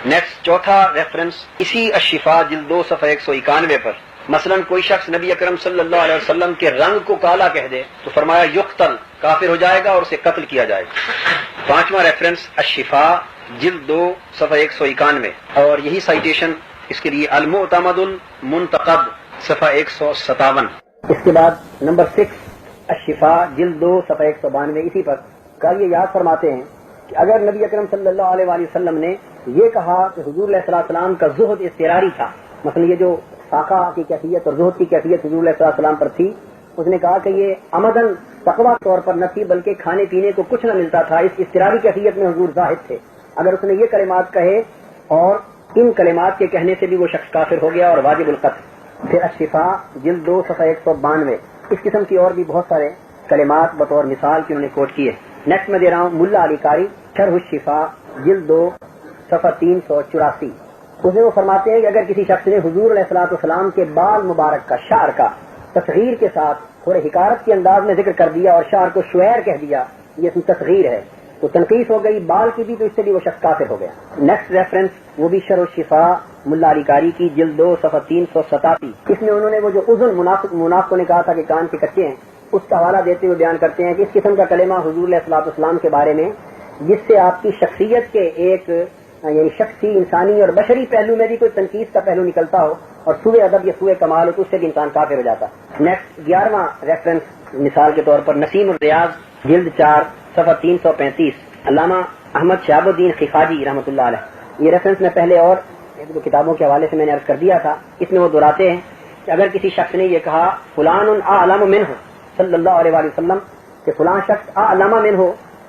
Next چوتھا reference اسی الشفا جلد 2 صفحہ 191 پر، مثلا کوئی شخص نبی اکرم صلی اللہ علیہ وسلم کے رنگ کو کالا کہہ دے تو فرمایا یقتل، کافر ہو جائے گا اور اسے قتل کیا جائے گا۔ پانچواں ریفرنس الشفا جلد 2 صفحہ 191، اور یہی سائٹیشن اس کے لیے المعتمد المنتقد صفحہ 157۔ اس کے بعد نمبر 6 الشفا جلد 2 صفحہ 192، اسی پر کل یہ یاد فرماتے ہیں کہ اگر نبی اکرم صلی اللہ علیہ وآلہ وسلم نے یہ کہا کہ حضور علیہ السلام کا زہد اضطراری تھا، مثلا یہ جو فاقہ کی کیفیت اور زہد کی کیفیت حضور علیہ السلام پر تھی، اس نے کہا کہ یہ عمدن تقویٰ طور پر نہ تھی بلکہ کھانے پینے کو کچھ نہ ملتا تھا، اس اضطراری کیفیت میں حضور زاہد تھے، اگر اس نے یہ کلمات کہے اور ان کلمات کے کہنے سے بھی وہ شخص کافر ہو گیا اور واجب القتل۔ پھر الشفا جلد 2 صفحہ 192، اس قسم کی اور بھی بہت سارے کلمات بطور مثال کی انہوں نے کوٹ کیے۔ نیکسٹ میں دے رہا ہوں ملا علی قاری شرح الشفا جلد 2 صفحہ 384، اس میں وہ فرماتے ہیں کہ اگر کسی شخص نے حضور علیہ السلام کے بال مبارک کا شعر کا تصغیر کے ساتھ تھوڑے حکارت کے انداز میں ذکر کر دیا اور شعر کو شعیر کہہ دیا، یہ اس میں تصغیر ہے تو تنقیص ہو گئی بال کی بھی، تو اس سے بھی وہ شخص کافر ہو گیا۔ نیکسٹ ریفرنس وہ بھی شرح الشفا ملا علی قاری کی جلد 2 صفحہ 387، اس میں انہوں نے وہ جو اذن منافق نے کہا تھا کہ کان کے کچے ہیں، اس کا حوالہ دیتے ہوئے بیان کرتے ہیں کہ اس قسم کا کلمہ حضور علیہ السلام کے بارے میں جس سے آپ کی شخصیت کے ایک یعنی شخصی انسانی اور بشری پہلو میں بھی کوئی تنقید کا پہلو نکلتا ہو اور سوء ادب یا سوء کمال ہو تو اس سے بھی انسان کافر ہو جاتا۔ نیکسٹ 11واں ریفرنس مثال کے طور پر نسیم الریاض جلد 4 صفحہ 335، علامہ احمد شہاب الدین خفاجی رحمۃ اللہ علیہ، یہ ریفرنس میں پہلے اور ایک دو کتابوں کے حوالے سے میں نے عرض کر دیا تھا، اس میں وہ دہراتے ہیں کہ اگر کسی شخص نے یہ کہا فلان اعلم منہ صلی اللہ علیہ وآلہ وسلم کہ فلاں شخص اعلم منہ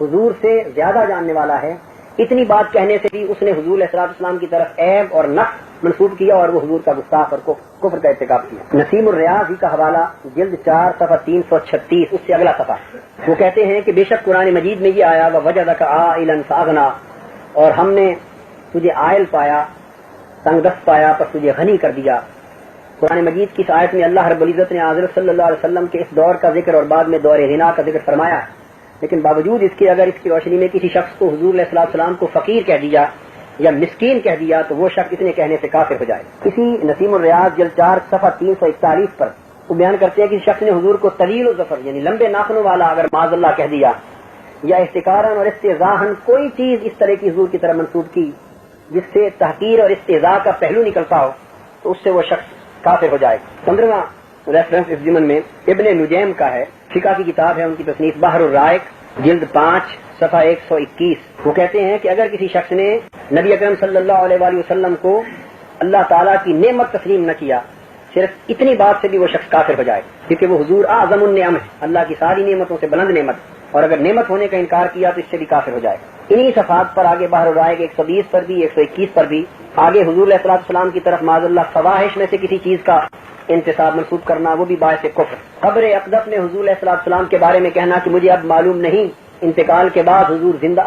حضور سے زیادہ جاننے والا ہے، اتنی بات کہنے سے بھی اس نے حضور علیہ السلام کی طرف عیب اور نقص منسوب کیا اور وہ حضور کا گستاخ اور کفر کا ارتکاب کیا۔ نسیم الریاض ہی کا حوالہ جلد 4 صفحہ 336، اس سے اگلا صفحہ، وہ کہتے ہیں کہ بے شک قرآن مجید میں یہ آیا وَوَجَدَكَ عَائِلًا فَأَغْنَىٰ، اور ہم نے تجھے عائل پایا، تنگ دست پایا پر تجھے غنی کر دیا۔ قرآن مجید کی اس آیت میں اللہ رب العزت نے حضرت صلی اللہ علیہ وسلم کے اس دور کا ذکر اور بعد میں دور غنا کا ذکر فرمایا ہے، لیکن باوجود اس کے اگر اس کی روشنی میں کسی شخص کو حضور علیہ السلام کو فقیر کہہ دیا یا مسکین کہہ دیا تو وہ شخص اتنے کہنے سے کافر ہو جائے۔ اسی نسیم الریاض جلد 4 صفحہ 341 پر وہ بیان کرتے ہیں کہ شخص نے حضور کو طویل الظفر یعنی لمبے ناخنوں والا اگر معاذ اللہ کہہ دیا یا احتکارن اور استہزاءن کوئی چیز اس طرح کی حضور کی طرف منسوب کی جس سے تحقیر اور استہزاء کا پہلو نکلتا ہو تو اس سے وہ شخص کافر ہو جائے۔ 15واں ریفرنس اس ضمن میں ابن نجیم کا ہے، فقہ کی کتاب ہے ان کی تصنیف بحر الرائق جلد 5 صفحہ 121، وہ کہتے ہیں کہ اگر کسی شخص نے نبی اکرم صلی اللہ علیہ وآلہ وسلم کو اللہ تعالیٰ کی نعمت تسلیم نہ کیا، صرف اتنی بات سے بھی وہ شخص کافر ہو جائے، کیونکہ وہ حضور اعظم النعم ہے، اللہ کی ساری نعمتوں سے بلند نعمت، اور اگر نعمت ہونے کا انکار کیا تو اس سے بھی کافر ہو جائے۔ انہی صفحات پر آگے بحر الرائق 120 پر بھی 121 پر بھی آگے حضور علیہ السلام کی طرف معاذ اللہ فواحش میں سے کسی چیز کا انتصاب منسوب کرنا وہ بھی باعث کفر۔ قبر اقدس میں حضور علیہ السلام کے بارے میں کہنا کہ مجھے اب معلوم نہیں انتقال کے بعد حضور زندہ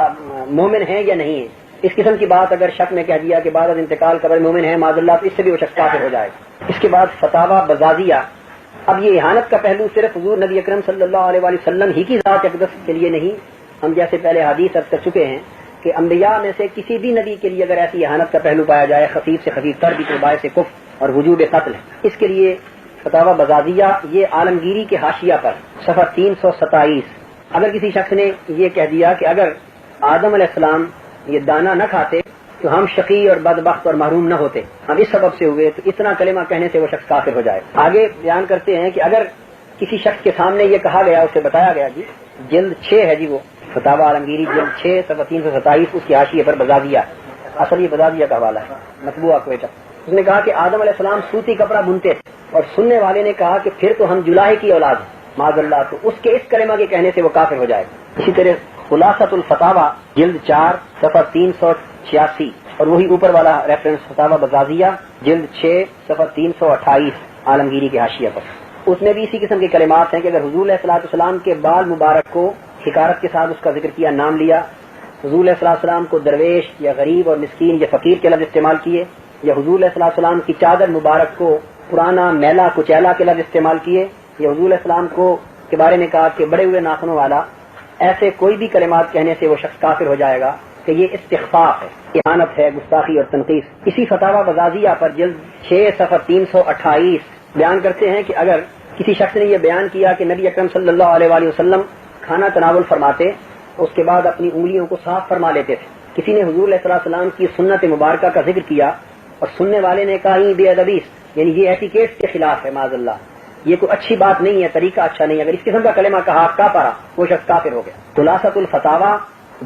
مومن ہیں یا نہیں ہیں، اس قسم کی بات اگر شک میں کہہ دیا کہ بعد از انتقال قبر مومن ہے معاذ اللہ تو اس سے بھی وہ شخص کافر ہو جائے۔ اس کے بعد فتاوی بزازیہ، اب یہ اہانت کا پہلو صرف حضور نبی اکرم صلی اللہ علیہ وآلہ وسلم ہی کی ذات اقدس کے لیے نہیں، ہم جیسے پہلے حدیث عرض کر چکے ہیں کہ انبیاء میں سے کسی بھی نبی کے لیے اگر ایسی اہانت کا پہلو پایا جائے خفیف سے خفیف تر بھی تو باعث کفر اور وجوب قتل ہے۔ اس کے لیے فتاوی بزازیہ یہ عالمگیری کے حاشیہ پر صفحہ 327، اگر کسی شخص نے یہ کہہ دیا کہ اگر آدم علیہ السلام یہ دانہ نہ کھاتے تو ہم شقی اور بدبخت اور محروم نہ ہوتے، ہم اس سبب سے ہوئے، تو اتنا کلمہ کہنے سے وہ شخص کافر ہو جائے۔ آگے بیان کرتے ہیں کہ اگر کسی شخص کے سامنے یہ کہا گیا، اسے بتایا گیا جی جلد 6 ہے جی وہ فتاوی عالمگیری جلد 6 صفحہ 327، اس کی حاشیے پر بزازیہ، اصل یہ بزازیہ کا حوالہ ہے مطبوعہ کوئٹہ، اس نے کہا کہ آدم علیہ السلام سوتی کپڑا بنتے تھے اور سننے والے نے کہا کہ پھر تو ہم جلاہے کی اولاد ہیں معاذ اللہ، تو اس کے اس کلمہ کے کہنے سے وہ کافر ہو جائے۔ اسی طرح خلاصۃ الفتاوی جلد 4 صفحہ 386 اور وہی اوپر والا ریفرنس فتاوی بزازیہ جلد 6 صفحہ 328 عالمگیری کے حاشیہ پر، اس میں بھی اسی قسم کے کلمات ہیں کہ اگر حضور علیہ السلام کے بال مبارک کو حکارت کے ساتھ اس کا ذکر کیا، نام لیا، حضور علیہ السلام کو درویش یا غریب اور مسکین یا فقیر کے لفظ استعمال کیے، یا حضور علیہ السلام کی چادر مبارک کو پرانا میلا کچیلا کے لفظ استعمال کیے، یا حضور علیہ السلام کو کے بارے میں کہا کہ بڑے ہوئے ناخنوں والا، ایسے کوئی بھی کلمات کہنے سے وہ شخص کافر ہو جائے گا۔ کہ یہ استخفاف ہے، اہانت ہے، گستاخی اور تنقیص۔ اسی فتاوی بغازیہ پر جلد 6 صفحہ 328 بیان کرتے ہیں کہ اگر کسی شخص نے یہ بیان کیا کہ نبی اکرم صلی اللہ علیہ وآلہ وسلم کھانا تناول فرماتے اس کے بعد اپنی انگلیوں کو صاف فرما لیتے تھے، کسی نے حضور علیہ السلام کی سنت مبارکہ کا ذکر کیا اور سننے والے نے کہا یہ بے ادبی، یعنی یہ ایٹیکیٹ کے خلاف ہے، معاذ اللہ یہ کوئی اچھی بات نہیں ہے، طریقہ اچھا نہیں ہے، اگر اس قسم کا کلمہ کہا کا پارا وہ شخص کافر ہو گیا۔ خلاصۃ الفتاوی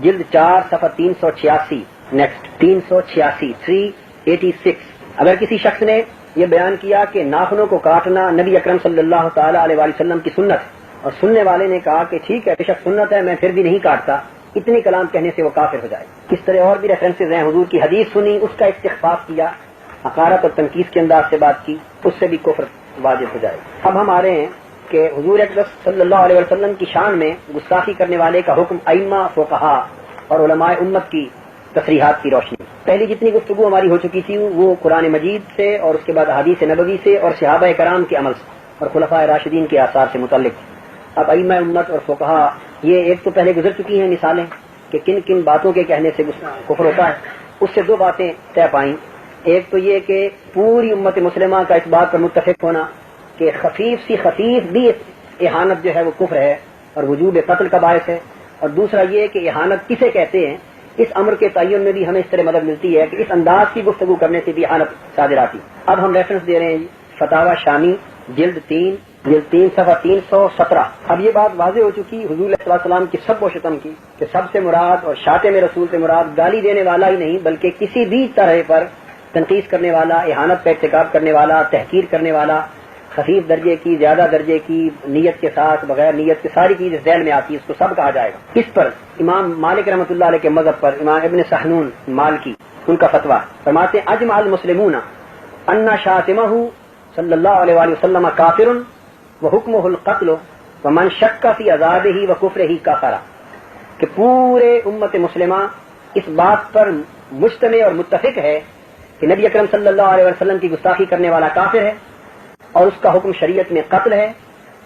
جلد 4 صفحہ 386 نیکسٹ 386 386 اگر کسی شخص نے یہ بیان کیا کہ ناخنوں کو کاٹنا نبی اکرم صلی اللہ تعالی علیہ وآلہ وسلم کی سنت ہے اور سننے والے نے کہا کہ ٹھیک ہے بے شک سنت ہے میں پھر بھی نہیں کاٹتا، اتنے کلام کہنے سے وہ کافر ہو جائے۔ اس طرح اور بھی ریفرنسز ہیں، حضور کی حدیث سنی اس کا استخفاف کیا، حقارت اور تنقیص کے انداز سے بات کی، اس سے بھی کفر واجب ہو جائے۔ اب ہم آ رہے ہیں کہ حضور اکرم صلی اللہ علیہ وسلم کی شان میں گستاخی کرنے والے کا حکم ائمہ فقہا اور علماء امت کی تصریحات کی روشنی۔ پہلی جتنی گفتگو ہماری ہو چکی تھی وہ قرآن مجید سے اور اس کے بعد حدیث نبوی سے اور صحابہ کرام کے عمل سے اور خلفاء راشدین کے آثار سے متعلق۔ اب ائمہ امت اور فقہا یہ ایک تو پہلے گزر چکی ہیں مثالیں کہ کن کن باتوں کے کہنے سے کفر ہوتا ہے، اس سے 2 باتیں طے پائیں۔ ایک تو یہ کہ پوری امت مسلمہ کا اس بات پر متفق ہونا کہ خفیف بھی اہانت جو ہے وہ کفر ہے اور وجوب قتل کا باعث ہے، اور دوسرا یہ کہ اہانت کسے کہتے ہیں اس امر کے تعین میں بھی ہمیں اس طرح مدد ملتی ہے کہ اس انداز کی گفتگو کرنے سے بھی اہانت صادر آتی۔ اب ہم ریفرنس دے رہے ہیں فتاوی شامی جلد 3 صفحہ 317۔ اب یہ بات واضح ہو چکی حضور علیہ السلام کی سب و شتم کی کہ سب سے مراد اور شاتم رسول سے مراد گالی دینے والا ہی نہیں بلکہ کسی بھی طرح پر تنقیص کرنے والا، اہانت کا ارتکاب کرنے والا، تحقیر کرنے والا، خفیف درجے کی، زیادہ درجے کی، نیت کے ساتھ، بغیر نیت کے، ساری چیز ذیل میں آتی ہے، اس کو سب کہا جائے گا۔ اس پر امام مالک رحمۃ اللہ علیہ کے مذہب پر امام ابن سحنون مالکی ان کا فتویٰ فرماتے ہیں اجمع المسلمون ان شاتمہ صلی اللہ علیہ وآلہ وسلم کافر وحکمہ القتل ومن شک فی عذابہ وکفرہ کفر، کہ پورے امت مسلمہ اس بات پر مجتمع اور متفق ہے کہ نبی اکرم صلی اللہ علیہ وسلم کی گستاخی کرنے والا کافر ہے اور اس کا حکم شریعت میں قتل ہے،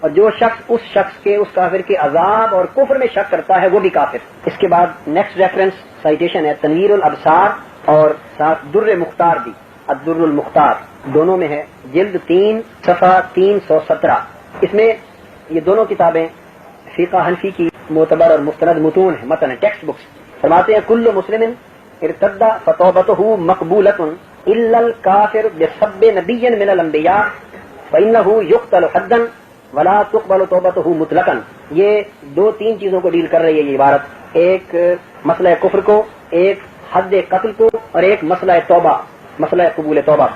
اور جو شخص اس کافر کے عذاب اور کفر میں شک کرتا ہے وہ بھی کافر۔ اس کے بعد نیکسٹ ریفرنس سائٹیشن ہے تنویر الابصار اور ساتھ در مختار بھی، الدر المختار دونوں میں ہے، جلد 3 صفحہ 317۔ اس میں یہ دونوں کتابیں فقہ حنفی کی معتبر اور مستند متون ہیں، متن ٹیکسٹ بکس۔ فرماتے ہیں کل مسلم ارتد فتوبتہ مقبولۃ الا الکافر بسب نبی من الانبیاء فإنه يقتل حدا ولا تقبل توبته مطلقا۔ یہ 2-3 چیزوں کو ڈیل کر رہی ہے یہ عبارت، ایک مسئلہ کفر کو، ایک حد قتل کو، اور ایک مسئلہ توبہ، مسئلہ قبول توبہ۔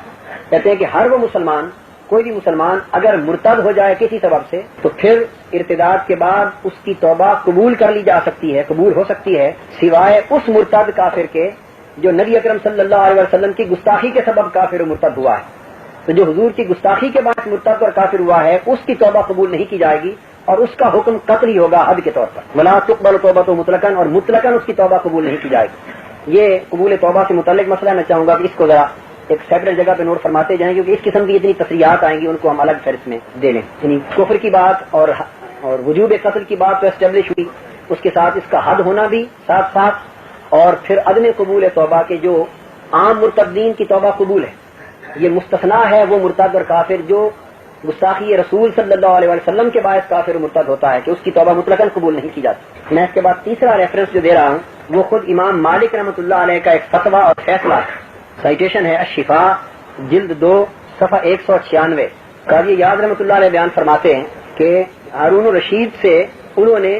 کہتے ہیں کہ ہر وہ مسلمان، کوئی بھی مسلمان اگر مرتد ہو جائے کسی سبب سے تو پھر ارتداد کے بعد اس کی توبہ قبول کر لی جا سکتی ہے، قبول ہو سکتی ہے، سوائے اس مرتد کافر کے جو نبی اکرم صلی اللہ علیہ وسلم کی گستاخی کے سبب کافر و مرتد ہوا ہے۔ تو جو حضور کی گستاخی کے بعد مرتد اور کافر ہوا ہے اس کی توبہ قبول نہیں کی جائے گی اور اس کا حکم قتل ہی ہوگا حد کے طور پر، ولا تقبل توبۃ مطلقاً، اور مطلقاً اس کی توبہ قبول نہیں کی جائے گی۔ یہ قبول توبہ سے متعلق مسئلہ میں چاہوں گا کہ اس کو ذرا ایک سیپریٹ جگہ پہ نوٹ فرماتے جائیں، کیونکہ اس قسم کی اتنی تصریحات آئیں گی ان کو ہم الگ فہرست میں دے لیں۔ یعنی کفر کی بات اور وجوب قتل کی بات تو اسٹیبلش ہوئی، اس کے ساتھ اس کا حد ہونا بھی ساتھ ساتھ، اور پھر عدم قبول توبہ کے جو عام مرتدین کی توبہ قبول ہے، یہ مستثنا ہے وہ مرتد اور کافر جو گستاخی رسول صلی اللہ علیہ وسلم کے باعث کافر و مرتد ہوتا ہے کہ اس کی توبہ مطلقاً قبول نہیں کی جاتی۔ میں اس کے بعد تیسرا ریفرنس جو دے رہا ہوں وہ خود امام مالک رحمۃ اللہ علیہ کا ایک فتویٰ اور فیصلہ، سائٹیشن ہے الشفا جلد 2 صفحہ 196۔ قاضی یاد رحمۃ اللہ علیہ بیان فرماتے ہیں کہ ہارون الرشید سے انہوں نے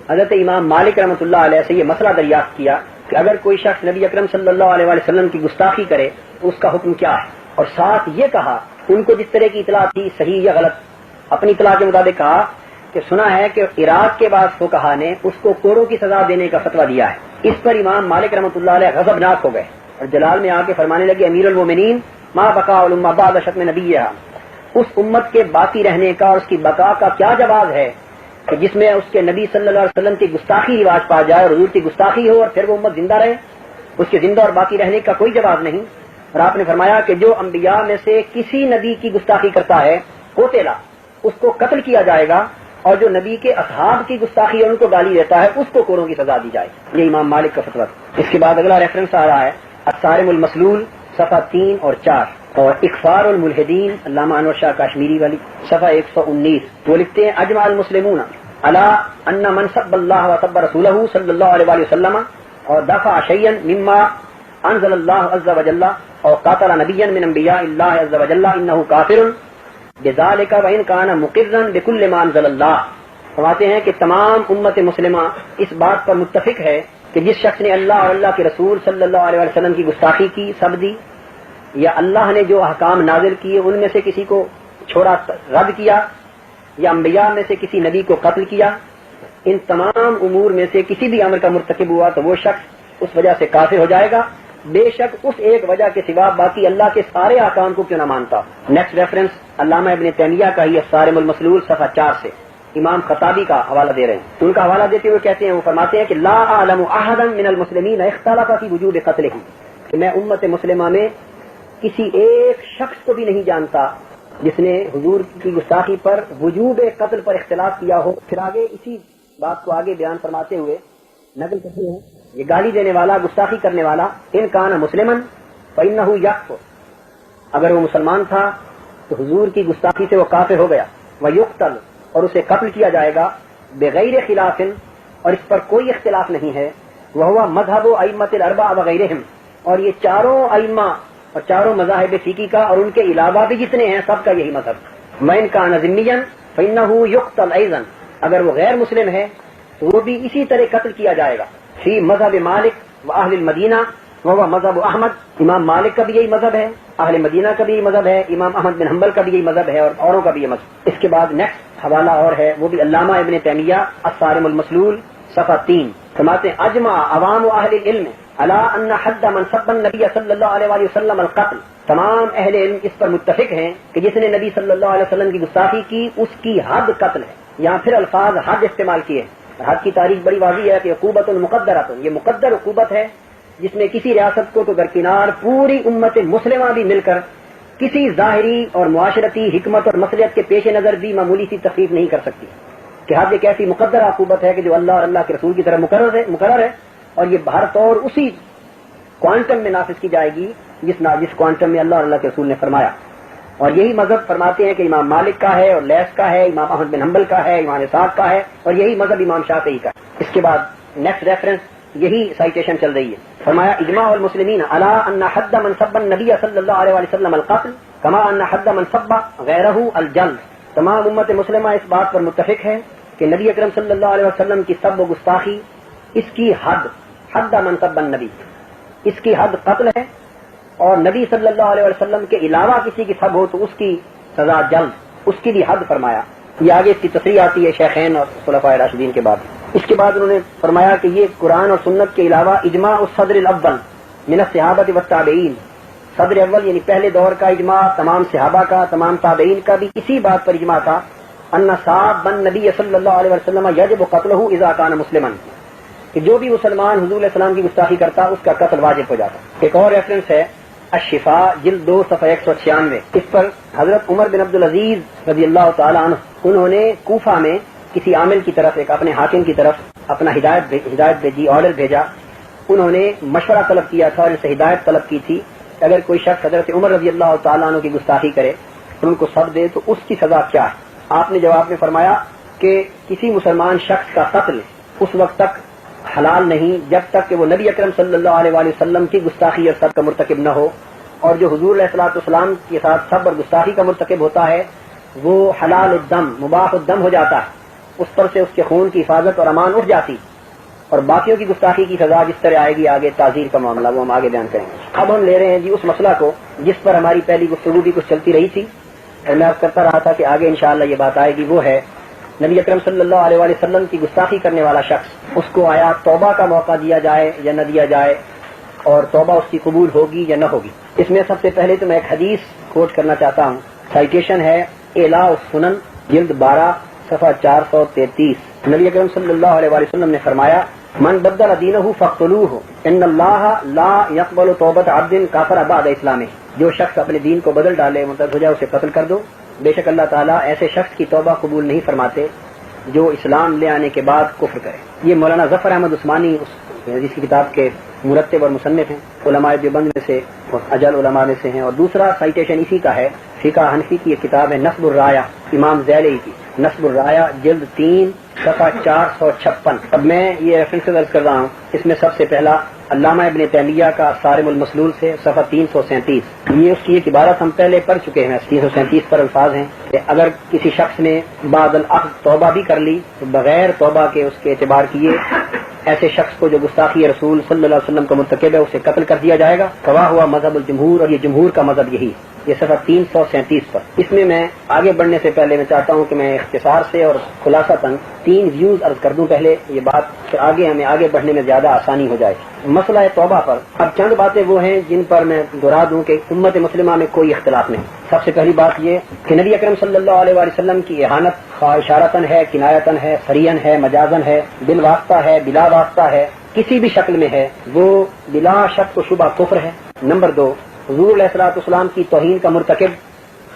حضرت امام مالک رحمۃ اللہ علیہ سے یہ مسئلہ دریافت کیا کہ اگر کوئی شخص نبی اکرم صلی اللہ علیہ وسلم کی گستاخی کرے تو اس کا حکم کیا ہے، اور ساتھ یہ کہا ان کو جس طرح کی اطلاع تھی صحیح یا غلط، اپنی اطلاع کے مطابق کہا کہ سنا ہے کہ عراق کے بعد فقہا نے اس کو کوڑوں کی سزا دینے کا فتویٰ دیا ہے۔ اس پر امام مالک رحمۃ اللہ علیہ غضبناک ہو گئے اور جلال میں آ کے فرمانے لگے امیر المومنین ما بقاء الامہ بعد شتم نبیہا، اس امت کے باقی رہنے کا اور اس کی بقا کا کیا جواز ہے کہ جس میں اس کے نبی صلی اللہ علیہ وسلم کی گستاخی رواج پا جائے اور حضور کی گستاخی ہو اور پھر وہ امت زندہ رہے، اس کے زندہ اور باقی رہنے کا کوئی جواز نہیں۔ اور آپ نے فرمایا کہ جو انبیاء میں سے کسی نبی کی گستاخی کرتا ہے قتل، اس کو قتل کیا جائے گا، اور جو نبی کے اصحاب کی گستاخی اور ان کو گالی دیتا ہے اس کو کوروں کی سزا دی جائے. یہ امام مالک کا فتویٰ. اس کے بعد اگلا ریفرنس آ رہا ہے الصارم المسلول صفحہ 3 اور 4 اور اکفار الملحدین علامہ انور شاہ کاشمیری والی صفحہ 119. وہ لکھتے ہیں اجمع المسلمون علی ان من سب اللہ و سب رسولہ صلی اللہ علیہ وآلہ وسلم اور دفع شیئا مما انزل اللہ عز وجل اور قاتل نبیا من انبیاء اللہ عز وجل انہ کافر بذالک وان کان مقرا بکل ما انزل اللہ. فرماتے ہیں کہ تمام امت مسلمہ اس بات پر متفق ہے کہ جس شخص نے اللہ اور اللہ کے رسول صلی اللہ علیہ وسلم کی گستاخی کی سب دی یا اللہ نے جو احکام نازل کیے ان میں سے کسی کو چھوڑا رد کیا یا انبیاء میں سے کسی نبی کو قتل کیا، ان تمام امور میں سے کسی بھی امر کا مرتکب ہوا تو وہ شخص اس وجہ سے کافر ہو جائے گا، بے شک اس ایک وجہ کے سوا باقی اللہ کے سارے احکام کو کیوں نہ مانتا. نیکسٹ ریفرنس علامہ ابن تیمیہ کا ہی الصارم المسلول صفحہ 4 سے امام خطابی کا حوالہ دے رہے ہیں. ان کا حوالہ دیتے ہوئے کہتے ہیں، وہ فرماتے ہیں کہ لا اعلم احدا من المسلمین اختلف فی وجوب قتلہ، کہ میں امت مسلمہ میں کسی ایک شخص کو بھی نہیں جانتا جس نے حضور کی گستاخی پر وجوب قتل پر اختلاف کیا ہو. پھر آگے اسی بات کو آگے بیان فرماتے ہوئے نقل کرتے ہیں، یہ گالی دینے والا گستاخی کرنے والا ان کان مسلمن فانہ یکفر، اگر وہ مسلمان تھا تو حضور کی گستاخی سے وہ کافر ہو گیا، ویقتل اور اسے قتل کیا جائے گا، بغیر خلاف اور اس پر کوئی اختلاف نہیں ہے، وہو مذہب ائمۃ الاربعہ وغیرہم، اور یہ چاروں ائمہ اور چاروں مذاہب فقہی کا اور ان کے علاوہ بھی جتنے ہیں سب کا یہی مذہب. وَإِن كَانَ ذِمِّيًّا فَإِنَّهُ يُقْتَلْ أَيْضًا، اگر وہ غیر مسلم ہے تو وہ بھی اسی طرح قتل کیا جائے گا. فی مذہب مالک و اہل المدینہ وہو مذہب احمد، امام مالک کا بھی یہی مذہب ہے، اہل مدینہ کا بھی یہی مذہب ہے، امام احمد بن حنبل کا بھی یہی مذہب ہے اور اوروں کا بھی یہ مذہب. اس کے بعد نیکسٹ حوالہ اور ہے، وہ بھی علامہ ابن تیمیہ الصارم المسلول صفحہ 3. فرماتے ہیں اجمع عوام اہل العلم علی ان حد من سب النبی صلی اللہ علیہ وآلہ وسلم القتل، تمام اہل علم اس پر متفق ہیں کہ جس نے نبی صلی اللہ علیہ وسلم کی گستاخی کی اس کی حد قتل ہے. یہاں پھر الفاظ حد استعمال کیے. حد کی تاریخ بڑی واضح ہے کہ عقوبت المقدرۃ، یہ مقدر عقوبت ہے جس میں کسی ریاست کو تو درکنار پوری امت مسلمہ بھی مل کر کسی ظاہری اور معاشرتی حکمت اور مصلحت کے پیش نظر بھی معمولی سی تخفیف نہیں کر سکتی. کہ حد ایک ایسی مقدر عقوبت ہے کہ جو اللہ اور اللہ کے رسول کی طرف مقرر ہے اور یہ بہر طور اسی کوانٹم میں نافذ کی جائے گی جس کوانٹم میں اللہ اور اللہ کے رسول نے فرمایا. اور یہی مذہب فرماتے ہیں کہ امام مالک کا ہے اور لیث کا ہے، امام احمد بن حنبل کا ہے، امام اسحاق کا ہے، اور یہی مذہب امام شافعی کا ہے. اس کے بعد نیکسٹ ریفرنس یہی سائٹیشن چل رہی ہے. فرمایا اجماع المسلمین علی ان حد من سب النبی صلی اللہ علیہ وسلم القتل کما ان حد من سب غیرہ الجلد. تمام امت مسلمہ اس بات پر متفق ہے کہ نبی اکرم صلی اللہ علیہ وسلم کی سب و گستاخی اس کی حد من سب النبی، اس کی حد قتل ہے، اور نبی صلی اللہ علیہ وسلم کے علاوہ کسی کی سب ہو تو اس کی سزا جلد، اس کی بھی حد فرمایا. یہ آگے اس کی تصریح آتی ہے شیخین اور خلفائے راشدین کے بعد. اس کے بعد انہوں نے فرمایا کہ یہ قرآن اور سنت کے علاوہ اجماع الصدر الاول من الصحابہ والتابعین، صدر اول یعنی پہلے دور کا اجماع، تمام صحابہ کا، تمام تابعین کا بھی اسی بات پر اجماع تھا، ان صاب النبی صلی اللہ علیہ وسلم یجب قتلہ اذا کان مسلما، کہ جو بھی مسلمان حضور علیہ السلام کی گستاخی کرتا اس کا قتل واجب ہو جاتا. ایک اور ریفرنس ہے الشفاء جلد 2 صفحہ 196. اس پر حضرت عمر بن عبدالعزیز رضی اللہ تعالیٰ عنہ انہوں نے کوفہ میں کسی عامل کی طرف، ایک اپنے حاکم کی طرف اپنا ہدایت بھیجی، آرڈر بھیجا. انہوں نے مشورہ طلب کیا تھا اور ان سے ہدایت طلب کی تھی کہ اگر کوئی شخص حضرت عمر رضی اللہ تعالیٰ عنہ کی گستاخی کرے اور ان کو سب دے تو اس کی سزا کیا ہے. آپ نے جواب میں فرمایا کہ کسی مسلمان شخص کا قتل اس وقت تک حلال نہیں جب تک کہ وہ نبی اکرم صلی اللہ علیہ وآلہ وسلم کی گستاخی اور سب کا مرتکب نہ ہو، اور جو حضور علیہ الصلوۃ والسلام کے ساتھ سب اور گستاخی کا مرتکب ہوتا ہے وہ حلال الدم، مباح الدم ہو جاتا ہے، اس پر سے اس کے خون کی حفاظت اور امان اٹھ جاتی. اور باقیوں کی گستاخی کی سزا جس طرح آئے گی آگے تعزیر کا معاملہ وہ ہم آگے بیان کریں گے. اب ہم لے رہے ہیں جی اس مسئلہ کو جس پر ہماری پہلی گفتگو بھی کچھ چلتی رہی تھی اور میں کرتا رہا تھا کہ آگے انشاءاللہ یہ بات آئے گی. وہ ہے نبی اکرم صلی اللہ علیہ وآلہ وسلم کی گستاخی کرنے والا شخص، اس کو آیا توبہ کا موقع دیا جائے یا نہ دیا جائے، اور توبہ اس کی قبول ہوگی یا نہ ہوگی. اس میں سب سے پہلے تو میں ایک حدیث کوٹ کرنا چاہتا ہوں. سائٹیشن ہے اعلاء السنن جلد 12 صفحہ 433. نبی اکرم صلی اللہ علیہ وآلہ وسلم نے فرمایا من بدل دینہ فاقتلوہ ان اللہ لا یقبل توبۃ عبد کافر بعد اسلامہ، جو شخص اپنے دین کو بدل ڈالے مرتد ہو جائے اسے قتل کر دو، بے شک اللہ تعالیٰ ایسے شخص کی توبہ قبول نہیں فرماتے جو اسلام لے آنے کے بعد کفر کرے. یہ مولانا ظفر احمد عثمانی جس کی کتاب کے مرتب اور مصنف ہیں، علماء دیوبند میں سے اور اجل علماء میں سے ہیں. اور دوسرا سائٹیشن اسی کا ہے، فقہ حنفی کی ایک کتاب ہے نصب الرایہ، امام ذیلی کی نصب الرایہ، جلد 3 صفحہ 456. اب میں یہ ریفرنس درج کر رہا ہوں. اس میں سب سے پہلا علامہ ابن تیمیہ کا صارم المسلول سے صفحہ 337. یہ اس کی ایک عبارت ہم پہلے پڑھ چکے ہیں. 337 پر الفاظ ہیں کہ اگر کسی شخص نے بعد الاخذ توبہ بھی کر لی تو بغیر توبہ کے اس کے اعتبار کیے ایسے شخص کو جو گستاخی رسول صلی اللہ علیہ وسلم کا مرتکب ہے اسے قتل کر دیا جائے گا. گواہ ہوا مذہب الجمہور، اور یہ جمہور کا مذہب یہی. یہ صفحہ 337 پر. اس میں آگے بڑھنے سے پہلے میں چاہتا ہوں کہ میں اختصار سے اور خلاصتاً 3 ویوز عرض کر دوں پہلے یہ بات، پھر ہمیں آگے بڑھنے میں زیادہ آسانی ہو جائے. مسئلہ توبہ پر اب چند باتیں وہ ہیں جن پر میں دہرا دوں کہ امت مسلمہ میں کوئی اختلاف نہیں. سب سے پہلی بات یہ کہ نبی اکرم صلی اللہ علیہ وسلم کی اہانت خواہ اشارتاً ہے، کنایتاً ہے، صریحاً ہے، مجازاً ہے، بالواسطہ ہے، بلا واسطہ ہے، کسی بھی شکل میں ہے، وہ بلا شک و شبہ کفر ہے. نمبر 2، حضور علیہ الصلوۃ والسلام کی توہین کا مرتکب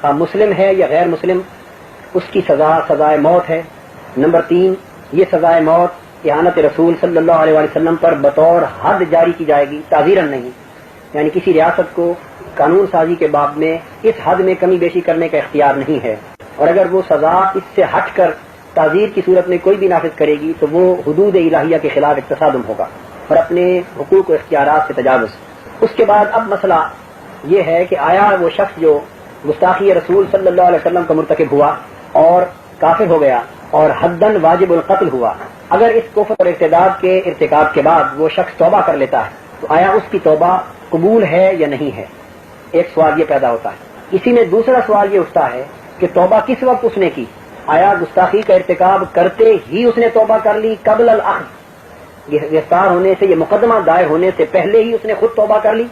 خواہ مسلم ہے یا غیر مسلم اس کی سزائے موت ہے. نمبر 3، یہ سزائے موت اہانت رسول صلی اللہ علیہ وسلم پر بطور حد جاری کی جائے گی، تعزیراً نہیں. یعنی کسی ریاست کو قانون سازی کے باب میں اس حد میں کمی بیشی کرنے کا اختیار نہیں ہے، اور اگر وہ سزا اس سے ہٹ کر تعزیر کی صورت میں کوئی بھی نافذ کرے گی تو وہ حدود الہیہ کے خلاف ایک تصادم ہوگا اور اپنے حقوق و اختیارات سے تجاوز. اس کے بعد اب مسئلہ یہ ہے کہ آیا وہ شخص جو گستاخی رسول صلی اللہ علیہ وسلم کا مرتکب ہوا اور کافر ہو گیا اور حداً واجب القتل ہوا، اگر اس کفر اور ارتداد کے ارتکاب کے بعد وہ شخص توبہ کر لیتا ہے تو آیا اس کی توبہ قبول ہے یا نہیں ہے؟ ایک سوال یہ پیدا ہوتا ہے. اسی میں دوسرا سوال یہ اٹھتا ہے کہ توبہ کس وقت اس نے کی؟ آیا گستاخی کا ارتکاب کرتے ہی اس نے توبہ کر لی قبل الاخذ، گرفتار ہونے سے، یہ مقدمہ دائر ہونے سے پہلے ہی اس نے خود توبہ کر لی،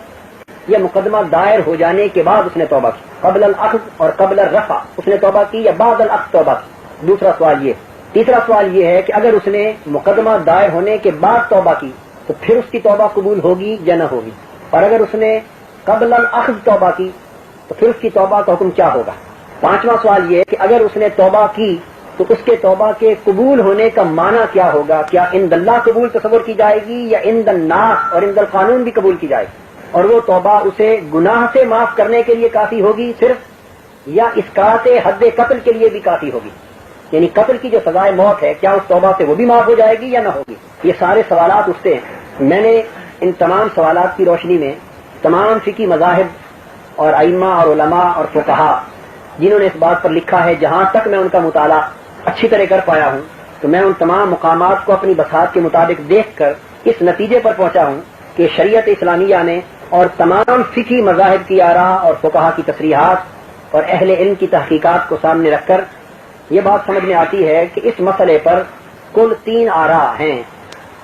یا مقدمہ دائر ہو جانے کے بعد اس نے توبہ کی؟ قبل الاخذ اور قبل الرفع اس نے توبہ کی یا بعد الاخذ توبہ کی؟ دوسرا سوال یہ. تیسرا سوال یہ ہے کہ اگر اس نے مقدمہ دائر ہونے کے بعد توبہ کی تو پھر اس کی توبہ قبول ہوگی یا نہ ہوگی؟ اور اگر اس نے قبل الاخذ توبہ کی تو پھر اس کی توبہ کا حکم کیا ہوگا؟ پانچواں سوال یہ ہے کہ اگر اس نے توبہ کی تو اس کے توبہ کے قبول ہونے کا معنی کیا ہوگا؟ کیا عند اللہ قبول تصور کی جائے گی یا عند الناس اور عند القانون بھی قبول کی جائے گی؟ اور وہ توبہ اسے گناہ سے معاف کرنے کے لیے کافی ہوگی صرف، یا اسقاط حد قتل کے لیے بھی کافی ہوگی؟ یعنی قتل کی جو سزائے موت ہے کیا اس توبہ سے وہ بھی معاف ہو جائے گی یا نہ ہوگی؟ یہ سارے سوالات اٹھتے ہیں. میں نے ان تمام سوالات کی روشنی میں تمام فقہی مذاہب اور ائمہ اور علماء اور فقہا جنہوں نے اس بات پر لکھا ہے، جہاں تک میں ان کا مطالعہ اچھی طرح کر پایا ہوں، تو میں ان تمام مقامات کو اپنی بساط کے مطابق دیکھ کر اس نتیجے پر پہنچا ہوں کہ شریعت اسلامیہ نے اور تمام فقہی مذاہب کی آراء اور فقہا کی تصریحات اور اہل علم کی تحقیقات کو سامنے رکھ کر یہ بات سمجھ میں آتی ہے کہ اس مسئلے پر کل 3 آراء ہیں،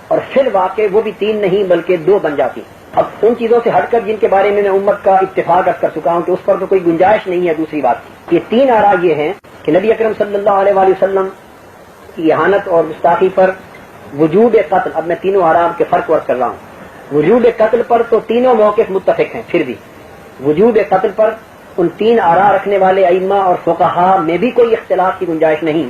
اور فی الواقع وہ بھی 3 نہیں بلکہ 2 بن جاتی. اب ان چیزوں سے ہٹ کر جن کے بارے میں امت کا اتفاق کر چکا ہوں کہ اس پر تو کوئی گنجائش نہیں ہے دوسری بات کی. یہ 3 آراء یہ ہیں کہ نبی اکرم صلی اللہ علیہ وآلہ وسلم کی اہانت اور گستاخی پر وجوب قتل. اب میں تینوں آراء کے فرق ورق کر رہا ہوں. وجوب قتل پر تو تینوں موقف متفق ہیں، پھر بھی وجوب قتل پر ان 3 آراء رکھنے والے ائمہ اور فقہا میں بھی کوئی اختلاف کی گنجائش نہیں.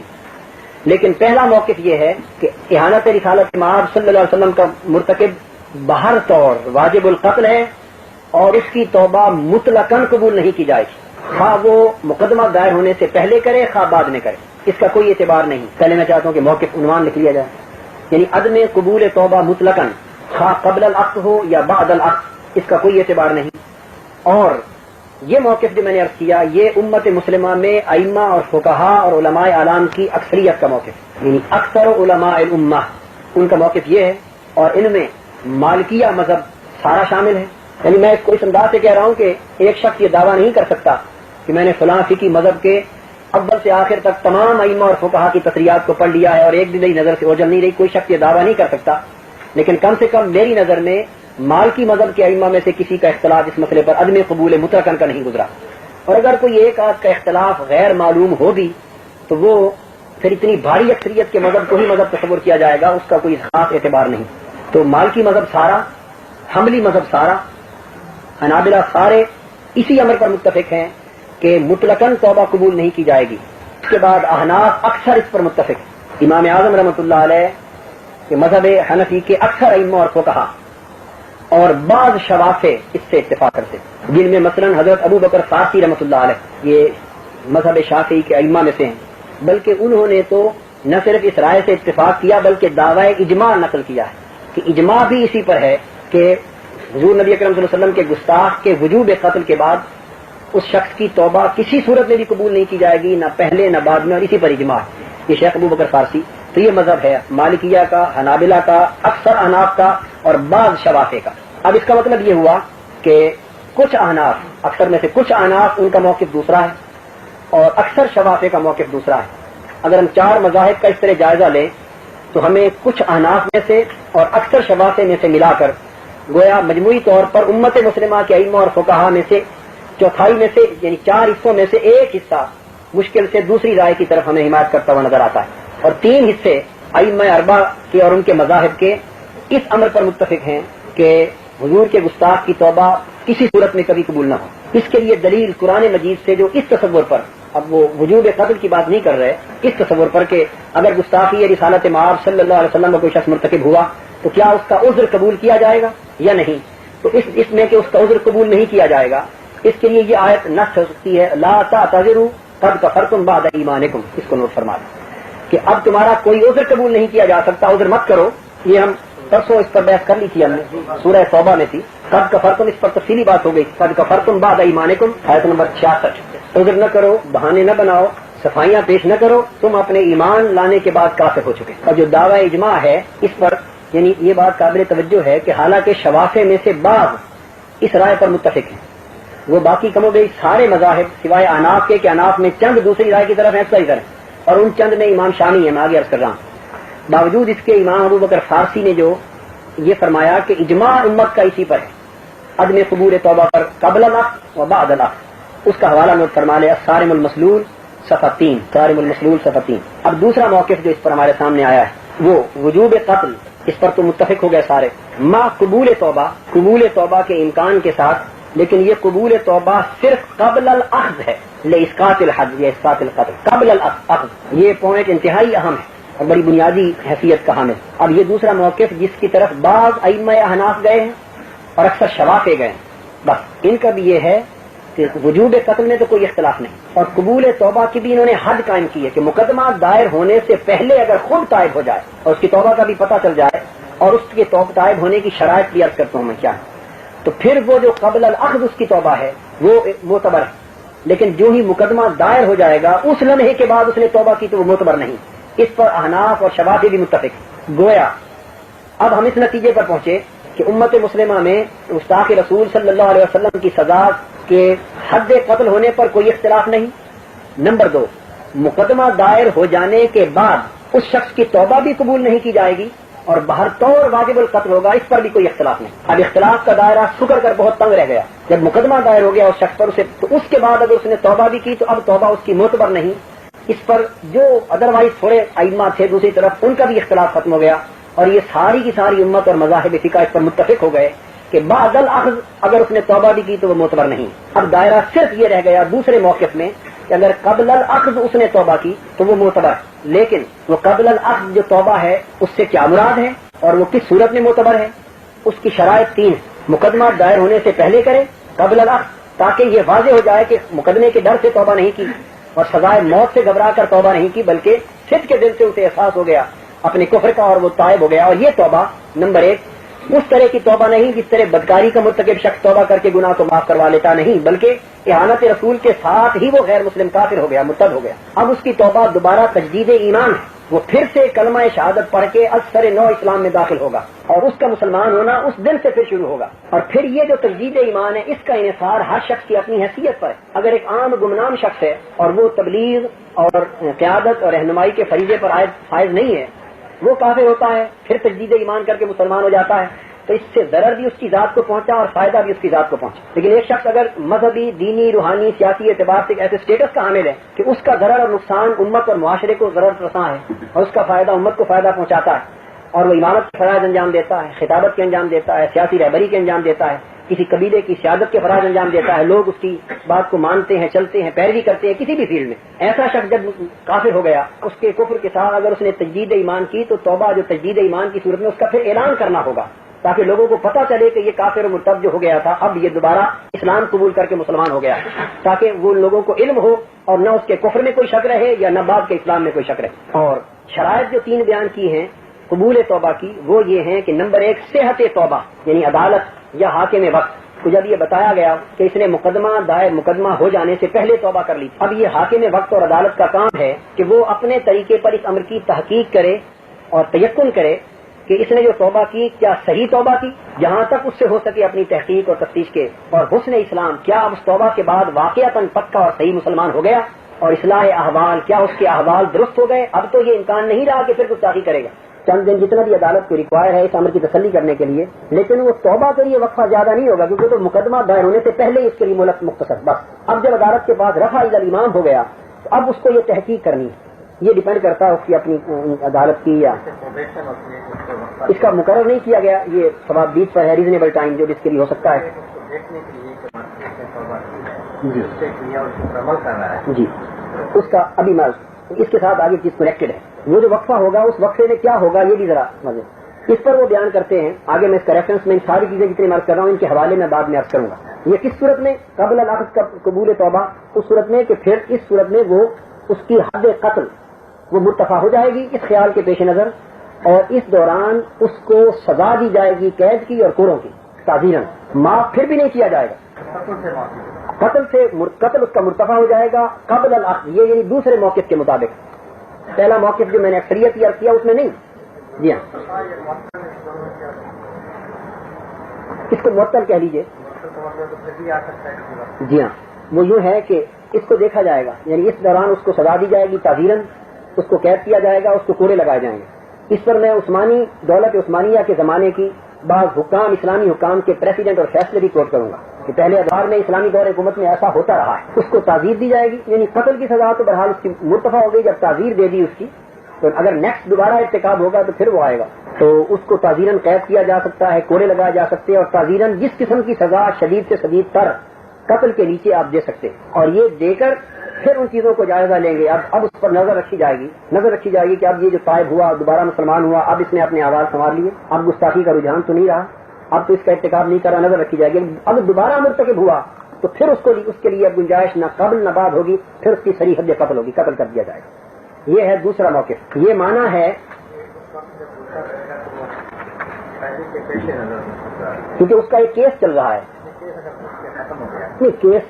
لیکن پہلا موقف یہ ہے کہ اہانت رسالت مآب صلی اللہ علیہ وسلم کا مرتکب بہر طور واجب القتل ہے اور اس کی توبہ مطلقاً قبول نہیں کی جائے گی، خواہ وہ مقدمہ دائر ہونے سے پہلے کرے خواہ بعد میں کرے، اس کا کوئی اعتبار نہیں. پہلے میں چاہتا ہوں کہ موقف عنوان لکھ لیا جائے، یعنی عدم قبول توبہ مطلقاً خواہ قبل العقد ہو یا بعد العقد، اس کا کوئی اعتبار نہیں. اور یہ موقف جو میں نے عرض کیا یہ امت مسلمہ میں ائمہ اور فقہا اور علماء اعلام کی اکثریت کا موقف، یعنی اکثر علماء الامہ ان کا موقف یہ ہے، اور ان میں مالکیہ مذہب سارا شامل ہے. یعنی میں اس کو اس انداز سے کہہ رہا ہوں کہ ایک شخص یہ دعویٰ نہیں کر سکتا کہ میں نے فلاں فقہی مذہب کے اول سے آخر تک تمام ائمہ اور فقہا کی تصریحات کو پڑھ لیا ہے اور ایک بھی میری نظر سے اوجھل نہیں رہی. کوئی شخص یہ دعویٰ نہیں کر سکتا، لیکن کم سے کم میری نظر میں مالکی مذہب کے ائمہ میں سے کسی کا اختلاف اس مسئلے پر عدم قبول مطلقاً کا نہیں گزرا. اور اگر کوئی ایک آدھ کا اختلاف غیر معلوم ہو بھی تو وہ پھر اتنی بھاری اکثریت کے مذہب کو ہی مذہب تصور کیا جائے گا، اس کا کوئی خاص اعتبار نہیں. تو مالکی مذہب سارا، حنبلی مذہب سارا، حنابلہ سارے اسی امر پر متفق ہیں کہ مطلقاً توبہ قبول نہیں کی جائے گی. اس کے بعد احناف اکثر اس پر متفق، امام اعظم رحمۃ اللہ علیہ کہ مذہب حنفی کے اکثر ائمہ اور فقہا اور بعض شوافع اس سے اتفاق کرتے، جن میں مثلا حضرت ابو بکر فارسی رحمۃ اللہ علیہ یہ مذہب شافعی کے ائمہ میں سے ہیں، بلکہ انہوں نے تو نہ صرف اس رائے سے اتفاق کیا بلکہ دعوی اجماع نقل کیا ہے کہ اجماع بھی اسی پر ہے کہ حضور نبی اکرم صلی اللہ علیہ وسلم کے گستاخ کے وجوب قتل کے بعد اس شخص کی توبہ کسی صورت میں بھی قبول نہیں کی جائے گی، نہ پہلے نہ بعد میں، اور اسی پر اجماع ہے۔ یہ شیخ ابو بکر فارسی، تو یہ مذہب ہے مالکیہ کا، حنابلہ کا، اکثر احناف کا اور بعض شوافع کا۔ اب اس کا مطلب یہ ہوا کہ کچھ احناف، اکثر میں سے کچھ احناف ان کا موقف دوسرا ہے اور اکثر شوافع کا موقف دوسرا ہے۔ اگر ہم چار مذاہب کا اس طرح جائزہ لیں تو ہمیں کچھ احناف میں سے اور اکثر شوافع میں سے ملا کر گویا مجموعی طور پر امت مسلمہ کے ائمہ اور فقہا میں سے چوتھائی میں سے، یعنی چار حصوں میں سے ایک حصہ مشکل سے دوسری رائے کی طرف ہمیں حمایت کرتا ہوا نظر آتا ہے، اور تین حصے ائمہ اربعہ کے اور ان کے مذاہب کے اس امر پر متفق ہیں کہ حضور کے گستاخ کی توبہ کسی صورت میں کبھی قبول نہ ہو۔ اس کے لیے دلیل قرآن مجید سے جو اس تصور پر، اب وہ وجوب قتل کی بات نہیں کر رہے، اس تصور پر کہ اگر گستاخی رسالت مآب صلی اللہ علیہ وسلم کا کوئی شخص مرتکب ہوا تو کیا اس کا عذر قبول کیا جائے گا یا نہیں، تو اس میں کہ اس کا عذر قبول نہیں کیا جائے گا، اس کے لیے یہ آیت نص ہو سکتی ہے لا تعتذروا قد کفرتم بعد ایمانکم، اس کو نوٹ فرما لیں کہ اب تمہارا کوئی عذر قبول نہیں کیا جا سکتا، عذر مت کرو۔ یہ ہم پرسوں اس پر بحث کر لی تھی، ہم نے سورہ توبہ میں تھی، قد کفرتم، اس پر تفصیلی بات ہو گئی، قد کفرتم بعد ایمانکم، آیت نمبر 66۔ عذر نہ کرو، بہانے نہ بناؤ، صفائیاں پیش نہ کرو، تم اپنے ایمان لانے کے بعد کافر ہو چکے۔ اور جو دعوی اجماع ہے اس پر، یعنی یہ بات قابل توجہ ہے کہ حالانکہ شوافع میں سے بعض اس رائے پر متفق ہیں، وہ باقی کم و بیش سارے مذاہب سوائے احناف کے کہ احناف میں چند دوسری رائے کی طرف ہیں، صحیح طرح، اور ان چند میں امام شامی ہے، میں آگے عرض کر رہا ہوں۔ باوجود اس کے امام ابو بکر فارسی نے جو یہ فرمایا کہ اجماع امت کا اسی پر ہے، عدم قبول توبہ پر قبل الاخذ و بعد الاخذ، اس کا حوالہ نوٹ فرما لے، الصارم المسلول صفحہ 3، صارم المسلول صفحہ 3۔ اب دوسرا موقف جو اس پر ہمارے سامنے آیا ہے وہ وجوب قتل، اس پر تو متفق ہو گئے سارے، ما قبول توبہ، قبول توبہ کے امکان کے ساتھ، لیکن یہ قبول توبہ صرف قبل الاخذ ہے، لاسقاط الحد یا اسقاط القتل، قبل الاخذ، یہ پوائنٹ انتہائی اہم ہے اور بڑی بنیادی حیثیت کا حامل۔ اب یہ دوسرا موقف جس کی طرف بعض ائمہ احناف گئے ہیں اور اکثر شوافع گئے ہیں، بس ان کا بھی یہ ہے کہ وجوب قتل میں تو کوئی اختلاف نہیں، اور قبول توبہ کی بھی انہوں نے حد قائم کی ہے کہ مقدمہ دائر ہونے سے پہلے اگر خود تائب ہو جائے اور اس کی توبہ کا بھی پتہ چل جائے اور اس کے تائب ہونے کی شرائط بھی عرض کرتا ہوں میں کیا ہے، تو پھر وہ جو قبل الاخذ اس کی توبہ ہے وہ معتبر ہے، لیکن جو ہی مقدمہ دائر ہو جائے گا اس لمحے کے بعد اس نے توبہ کی تو وہ معتبر نہیں۔ اس پر احناف اور شوافع بھی متفق۔ گویا اب ہم اس نتیجے پر پہنچے کہ امت مسلمہ میں گستاخ رسول صلی اللہ علیہ وسلم کی سزا کے حد قتل ہونے پر کوئی اختلاف نہیں۔ نمبر 2، مقدمہ دائر ہو جانے کے بعد اس شخص کی توبہ بھی قبول نہیں کی جائے گی اور بہر طور واجب القتل ہوگا، اس پر بھی کوئی اختلاف نہیں۔ اب اختلاف کا دائرہ سکڑ کر بہت تنگ رہ گیا، جب مقدمہ دائر ہو گیا اس شخص پر، اسے تو اس کے بعد اگر اس نے توبہ بھی کی تو اب توبہ اس کی معتبر نہیں۔ اس پر جو ادروائز تھوڑے ائمہ تھے دوسری طرف، ان کا بھی اختلاف ختم ہو گیا اور یہ ساری کی ساری امت اور مذاہب فقہ اس پر متفق ہو گئے کہ بعد الاخذ اگر اس نے توبہ بھی کی تو وہ معتبر نہیں۔ اب دائرہ صرف یہ رہ گیا دوسرے موقف میں کہ اگر قبل الاخذ اس نے توبہ کی تو وہ معتبر، لیکن وہ قبل الاخذ جو توبہ ہے اس سے کیا مراد ہے اور وہ کس صورت میں معتبر ہے، اس کی شرائط 3، مقدمہ دائر ہونے سے پہلے کرے قبل الاخذ، تاکہ یہ واضح ہو جائے کہ مقدمے کے ڈر سے توبہ نہیں کی اور سزائے موت سے گھبرا کر توبہ نہیں کی، بلکہ صدق کے دل سے اسے احساس ہو گیا اپنے کفر کا اور وہ تائب ہو گیا۔ اور یہ توبہ نمبر 1 اس طرح کی توبہ نہیں جس طرح بدکاری کا مرتکب شخص توبہ کر کے گناہ کو معاف کروا لیتا، نہیں، بلکہ احانت رسول کے ساتھ ہی وہ غیر مسلم کافر ہو گیا، مرتد ہو گیا۔ اب اس کی توبہ دوبارہ تجدید ایمان ہے، وہ پھر سے کلمہ شہادت پڑھ کے اثر نو اسلام میں داخل ہوگا اور اس کا مسلمان ہونا اس دن سے پھر شروع ہوگا۔ اور پھر یہ جو تجدید ایمان ہے اس کا انحصار ہر شخص کی اپنی حیثیت پر ہے۔ اگر ایک عام گمنام شخص ہے اور وہ تبلیغ اور قیادت اور رہنمائی کے فریضے پر فائز نہیں ہے، وہ کافر ہوتا ہے، پھر تجدید ایمان کر کے مسلمان ہو جاتا ہے، تو اس سے ضرر بھی اس کی ذات کو پہنچا اور فائدہ بھی اس کی ذات کو پہنچا۔ لیکن ایک شخص اگر مذہبی، دینی، روحانی، سیاسی اعتبار سے ایسے اسٹیٹس کا حامل ہے کہ اس کا ضرر اور نقصان امت اور معاشرے کو ضرر رساں ہے اور اس کا فائدہ امت کو فائدہ پہنچاتا ہے، اور وہ امامت کے فرائض انجام دیتا ہے، خطابت کے انجام دیتا ہے، سیاسی رہبری کے انجام دیتا ہے، کسی قبیلے کی سیادت کے فراز انجام دیتا ہے، لوگ اس کی بات کو مانتے ہیں، چلتے ہیں، پیروی کرتے ہیں کسی بھی فیلڈ میں، ایسا شخص جب کافر ہو گیا، اس کے کفر کے ساتھ اگر اس نے تجدید ایمان کی تو توبہ جو تجدید ایمان کی صورت میں اس کا پھر اعلان کرنا ہوگا تاکہ لوگوں کو پتہ چلے کہ یہ کافر و مرتد جو ہو گیا تھا اب یہ دوبارہ اسلام قبول کر کے مسلمان ہو گیا، تاکہ وہ لوگوں کو علم ہو اور نہ اس کے کفر میں کوئی شک رہے یا نہ بعد کے اسلام میں کوئی شک رہے۔ اور شرائط جو 3 بیان کی ہیں قبول توبہ کی وہ یہ ہیں کہ نمبر 1 صحت توبہ، یعنی عدالت یا حاکم وقت کو جب یہ بتایا گیا کہ اس نے مقدمہ ہو جانے سے پہلے توبہ کر لی، اب یہ حاکم وقت اور عدالت کا کام ہے کہ وہ اپنے طریقے پر اس امر کی تحقیق کرے اور تیقن کرے کہ اس نے جو توبہ کی کیا صحیح توبہ کی، جہاں تک اس سے ہو سکے اپنی تحقیق اور تفتیش کے، اور حسن اسلام کیا اب اس توبہ کے بعد واقعتاً پکا اور صحیح مسلمان ہو گیا، اور اصلاح احوال کیا اس کے احوال درست ہو گئے۔ اب تو یہ امکان نہیں رہا کہ پھر کچھ تحقیق کرے گا، چند دن جتنا بھی عدالت کو ریکوائر ہے اس امر کی تسلی کرنے کے لیے، لیکن وہ توبہ کے لیے وقفہ زیادہ نہیں ہوگا کیونکہ تو مقدمہ دائر ہونے سے پہلے ہی اس کے لیے مہلت مختصر بس۔ اب جب عدالت کے پاس رفع الی الامام ہو گیا تو اب اس کو یہ تحقیق کرنی ہے، یہ ڈیپینڈ کرتا ہے اس کی اپنی عدالت کی، یا اس کا مقرر نہیں کیا گیا، یہ ثواب بیچ پر ہے، ریزنیبل ٹائم جو اس کے لیے ہو سکتا ہے۔ جی اس کا ابھی میں اس کے ساتھ آگے چیز کنیکٹڈ ہے، وہ جو وقفہ ہوگا اس وقفے میں کیا ہوگا یہ بھی ذرا اس پر وہ بیان کرتے ہیں آگے۔ میں اس کا ریفرنس میں ان ساری چیزیں جتنی عرض کر رہا ہوں ان کے حوالے میں بعد میں عرض کروں گا۔ یہ کس صورت میں قبل الاخذ قبول توبہ، اس صورت میں کہ پھر اس صورت میں وہ اس کی حد قتل وہ مرتفع ہو جائے گی اس خیال کے پیش نظر، اور اس دوران اس کو سزا دی جائے گی قید کی اور کوڑوں کی تعزیراً، معاف پھر بھی نہیں کیا جائے گا، قتل اس کا مرتفع ہو جائے گا قبل الاخذ، یہ یعنی دوسرے موقف کے مطابق، پہلا موقف جو میں نے اکثریت عرض کیا اس میں نہیں۔ جی ہاں اس کو معطل کہہ لیجئے۔ جی ہاں وہ یوں ہے کہ اس کو دیکھا جائے گا، یعنی اس دوران اس کو سزا دی جائے گی تعزیراً، اس کو قید کیا جائے گا، اس کو کوڑے لگائے جائیں گے۔ اس پر میں عثمانی دولت عثمانیہ کے زمانے کی بعض حکام، اسلامی حکام کے پریسیڈنٹ اور فیصلے بھی کوٹ کروں گا کہ پہلے ادوار میں اسلامی دور حکومت میں ایسا ہوتا رہا ہے، اس کو تعزیر دی جائے گی، یعنی قتل کی سزا تو بہرحال اس کی مرتفع ہو گئی، جب تعزیر دے دی اس کی تو اگر نیکسٹ دوبارہ ارتکاب ہوگا تو پھر وہ آئے گا، تو اس کو تعزیراً قید کیا جا سکتا ہے، کوڑے لگائے جا سکتے ہیں، اور تعزیراً جس قسم کی سزا شدید سے شدید تر قتل کے نیچے آپ دے سکتے ہیں، اور یہ دے کر پھر ان چیزوں کو جائزہ لیں گے۔ اب اس پر نظر رکھی جائے گی کہ اب یہ جو طائب ہوا دوبارہ مسلمان ہوا، اب اس نے اپنے آواز سنبھال لیے، اب گستاخی کا رجحان تو نہیں رہا، اب تو اس کا ارتکاب نہیں کر رہا، نظر رکھی جائے گی۔ اب دوبارہ مرتکب ہوا تو پھر اس کے لیے اب گنجائش نہ قبل نہ بعد ہوگی، پھر اس کی صریح حد قتل ہوگی، قتل کر دیا جائے گا۔ یہ ہے دوسرا موقف۔ یہ معنی ہے کیونکہ اس کا ایک کیس چل رہا ہے، نہیں کیس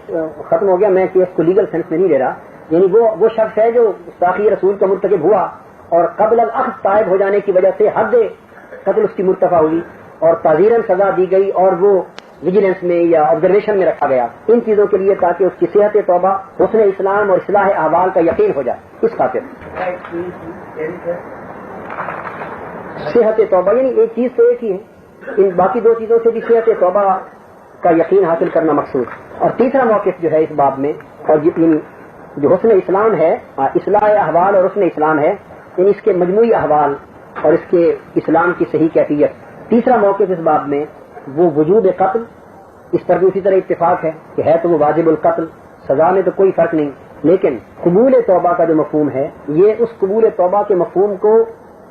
ختم ہو گیا، میں کیس کو لیگل سینس میں نہیں لے رہا، یعنی وہ شخص ہے جو گستاخی رسول کا مرتکب ہوا اور قبل الاخذ طائب ہو جانے کی وجہ سے حد قتل اس کی مرتفع ہوئی اور تعزیراً سزا دی گئی اور وہ ویجیلنس میں یا آبزرویشن میں رکھا گیا، ان چیزوں کے لیے تاکہ اس کی صحت توبہ، حسن اسلام اور اصلاح احوال کا یقین ہو جائے، اس خاطر صحت توبہ یعنی ایک چیز تو ایک ہی ہے، ان باقی دو چیزوں سے بھی صحت توبہ کا یقین حاصل کرنا مقصود۔ اور تیسرا موقف جو ہے اس باب میں، اور یعنی جو حسن اسلام ہے، اصلاح احوال اور حسن اسلام ہے، یعنی اس کے مجموعی احوال اور اس کے اسلام کی صحیح کیفیت۔ تیسرا موقف اس باب میں وہ وجوب قتل، اس پر بھی اسی طرح اتفاق ہے کہ ہے تو وہ واجب القتل، سزا میں تو کوئی فرق نہیں، لیکن قبول توبہ کا جو مفہوم ہے یہ اس قبول توبہ کے مفہوم کو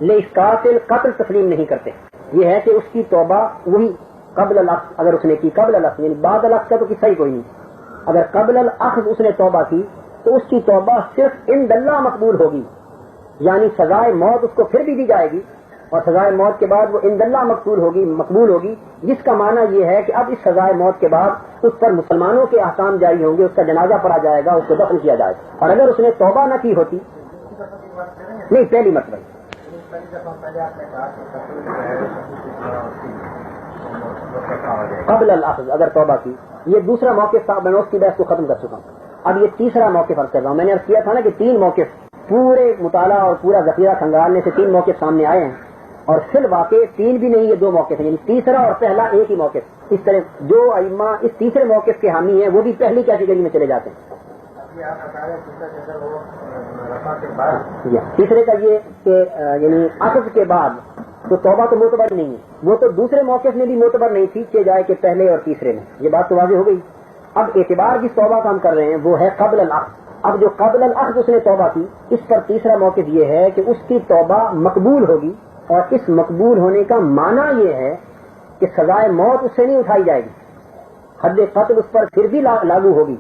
لإسقاط القتل تسلیم نہیں کرتے۔ یہ ہے کہ اس کی توبہ وہی قبل الاخذ اگر اس نے کی، قبل الاخذ یعنی بعد الاخذ کا تو قصہ ہی کوئی نہیں، اگر قبل الاخذ اس نے توبہ کی تو اس کی توبہ صرف عند اللہ مقبول ہوگی، یعنی سزائے موت اس کو پھر بھی دی جائے گی اور سزائے موت کے بعد وہ عند اللہ مقبول ہوگی، جس کا معنی یہ ہے کہ اب اس سزائے موت کے بعد اس پر مسلمانوں کے احکام جاری ہوں گے، اس کا جنازہ پڑھا جائے گا، اس کو دفن کیا جائے گا۔ اور اگر اس نے توبہ نہ کی ہوتی، نہیں پہلی مرتبہ قبل الاخذ اگر توبہ کی، یہ دوسرا موقف تھا، میں اس کی بحث کو ختم کر چکا ہوں۔ اب یہ تیسرا موقف عرض کر رہا ہوں۔ میں نے عرض کیا تھا نا کہ 3 موقف پورے مطالعہ اور پورا ذخیرہ کھنگالنے سے 3 موقف سامنے آئے ہیں، اور فی الواقع 3 بھی نہیں، یہ 2 موقف ہیں، یعنی تیسرا اور پہلا ایک ہی موقف۔ اس طرح جو ائمہ اس تیسرے موقف کے حامی ہیں وہ بھی پہلی کیٹیگری میں چلے جاتے ہیں۔ تیسرے کا یہ کہ یعنی اخذ کے بعد تو توبہ تو معتبر نہیں ہے، وہ تو دوسرے موقف میں بھی معتبر نہیں تھی کہ جائے کہ پہلے اور تیسرے میں. یہ بات تو واضح ہو گئی. اب اعتبار جس توبہ کا ہم کر رہے ہیں وہ ہے قبل الاخذ. اب جو قبل الاخذ اس نے توبہ کی، اس پر تیسرا موقف یہ ہے کہ اس کی توبہ مقبول ہوگی، اور اس مقبول ہونے کا معنی یہ ہے کہ سزائے موت اس سے نہیں اٹھائی جائے گی، حد قتل اس پر پھر بھی لاگو ہوگی،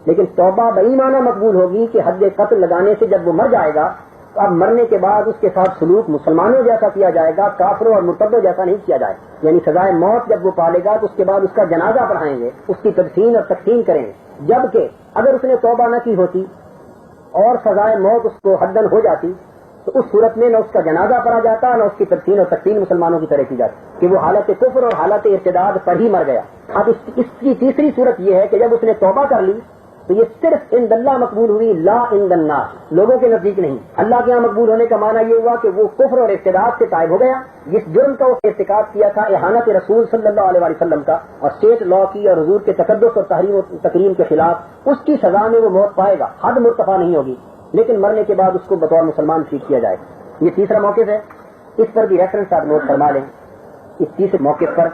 لیکن توبہ بئی معنی مقبول ہوگی کہ حد قتل لگانے سے جب وہ مر جائے گا تو اب مرنے کے بعد اس کے ساتھ سلوک مسلمانوں جیسا کیا جائے گا، کافروں اور مرتدوں جیسا نہیں کیا جائے. یعنی سزائے موت جب وہ پالے گا تو اس کے بعد اس کا جنازہ پڑھائیں گے، اس کی تدفین اور تقسیم کریں گے. جبکہ اگر اس نے توبہ نہ کی ہوتی اور سزائے موت اس کو حدن ہو جاتی تو اس صورت میں نہ اس کا جنازہ پڑھا جاتا، نہ اس کی تدفین اور تقسیم مسلمانوں کی طرح کی جاتی کہ وہ حالت کفر اور حالت ارتداد پر ہی مر گیا. اب اس کی تیسری صورت یہ ہے کہ جب اس نے توبہ کر لی تو یہ صرف عند اللہ مقبول ہوئی، لا عند الناس، لوگوں کے نزدیک نہیں. اللہ کے یہاں مقبول ہونے کا معنی یہ ہوا کہ وہ کفر اور ارتداد سے تائب ہو گیا. جس جرم کا اس نے ارتکاب کیا تھا احانت رسول صلی اللہ علیہ وسلم کا اور اسٹیٹ لا کی اور حضور کے تقدس اور تحریم و تکریم کے خلاف، اس کی سزا میں وہ موت پائے گا، حد مرتفع نہیں ہوگی، لیکن مرنے کے بعد اس کو بطور مسلمان ٹریٹ کیا جائے گا. یہ تیسرا موقف ہے. اس پر بھی ریفرنس آپ نوٹ فرما لیں. اس تیسرے موقف پر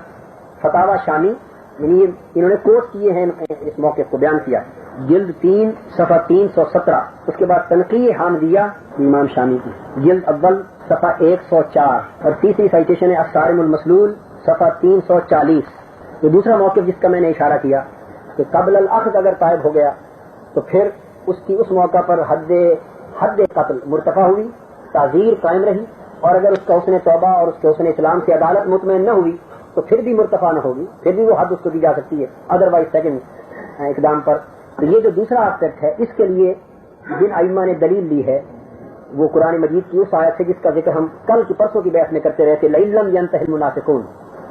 فتاوی شامی، یعنی انہوں نے کوٹ کیے ہیں، اس موقف کو بیان کیا، جلد 3 صفحہ 317. اس کے بعد تنقیح حامدیہ امام شامی کی جلد اول صفحہ 104، اور تیسری سائٹیشن ہے الصارم المسلول صفحہ 340. یہ دوسرا موقف جس کا میں نے اشارہ کیا کہ قبل الاخذ اگر طائب ہو گیا تو پھر اس کی اس موقع پر حد قتل مرتفع ہوئی، تعزیر قائم رہی، اور اگر اس کا حسن توبہ اور اس کے حسن اسلام سے عدالت مطمئن نہ ہوئی تو پھر بھی مرتفع نہ ہوگی، پھر بھی وہ حد اس کو دی جا سکتی ہے ادروائز سیکنڈ اقدام پر. تو یہ جو دوسرا آسپیکٹ ہے، اس کے لیے جن ائمہ نے دلیل لی ہے وہ قرآن مجید کی اس آیت سے جس کا ذکر ہم کل کی پرسوں کی بحث میں کرتے رہتے، لَإِن لَّمْ يَنْتَهِ الْمُنَافِقُونَ.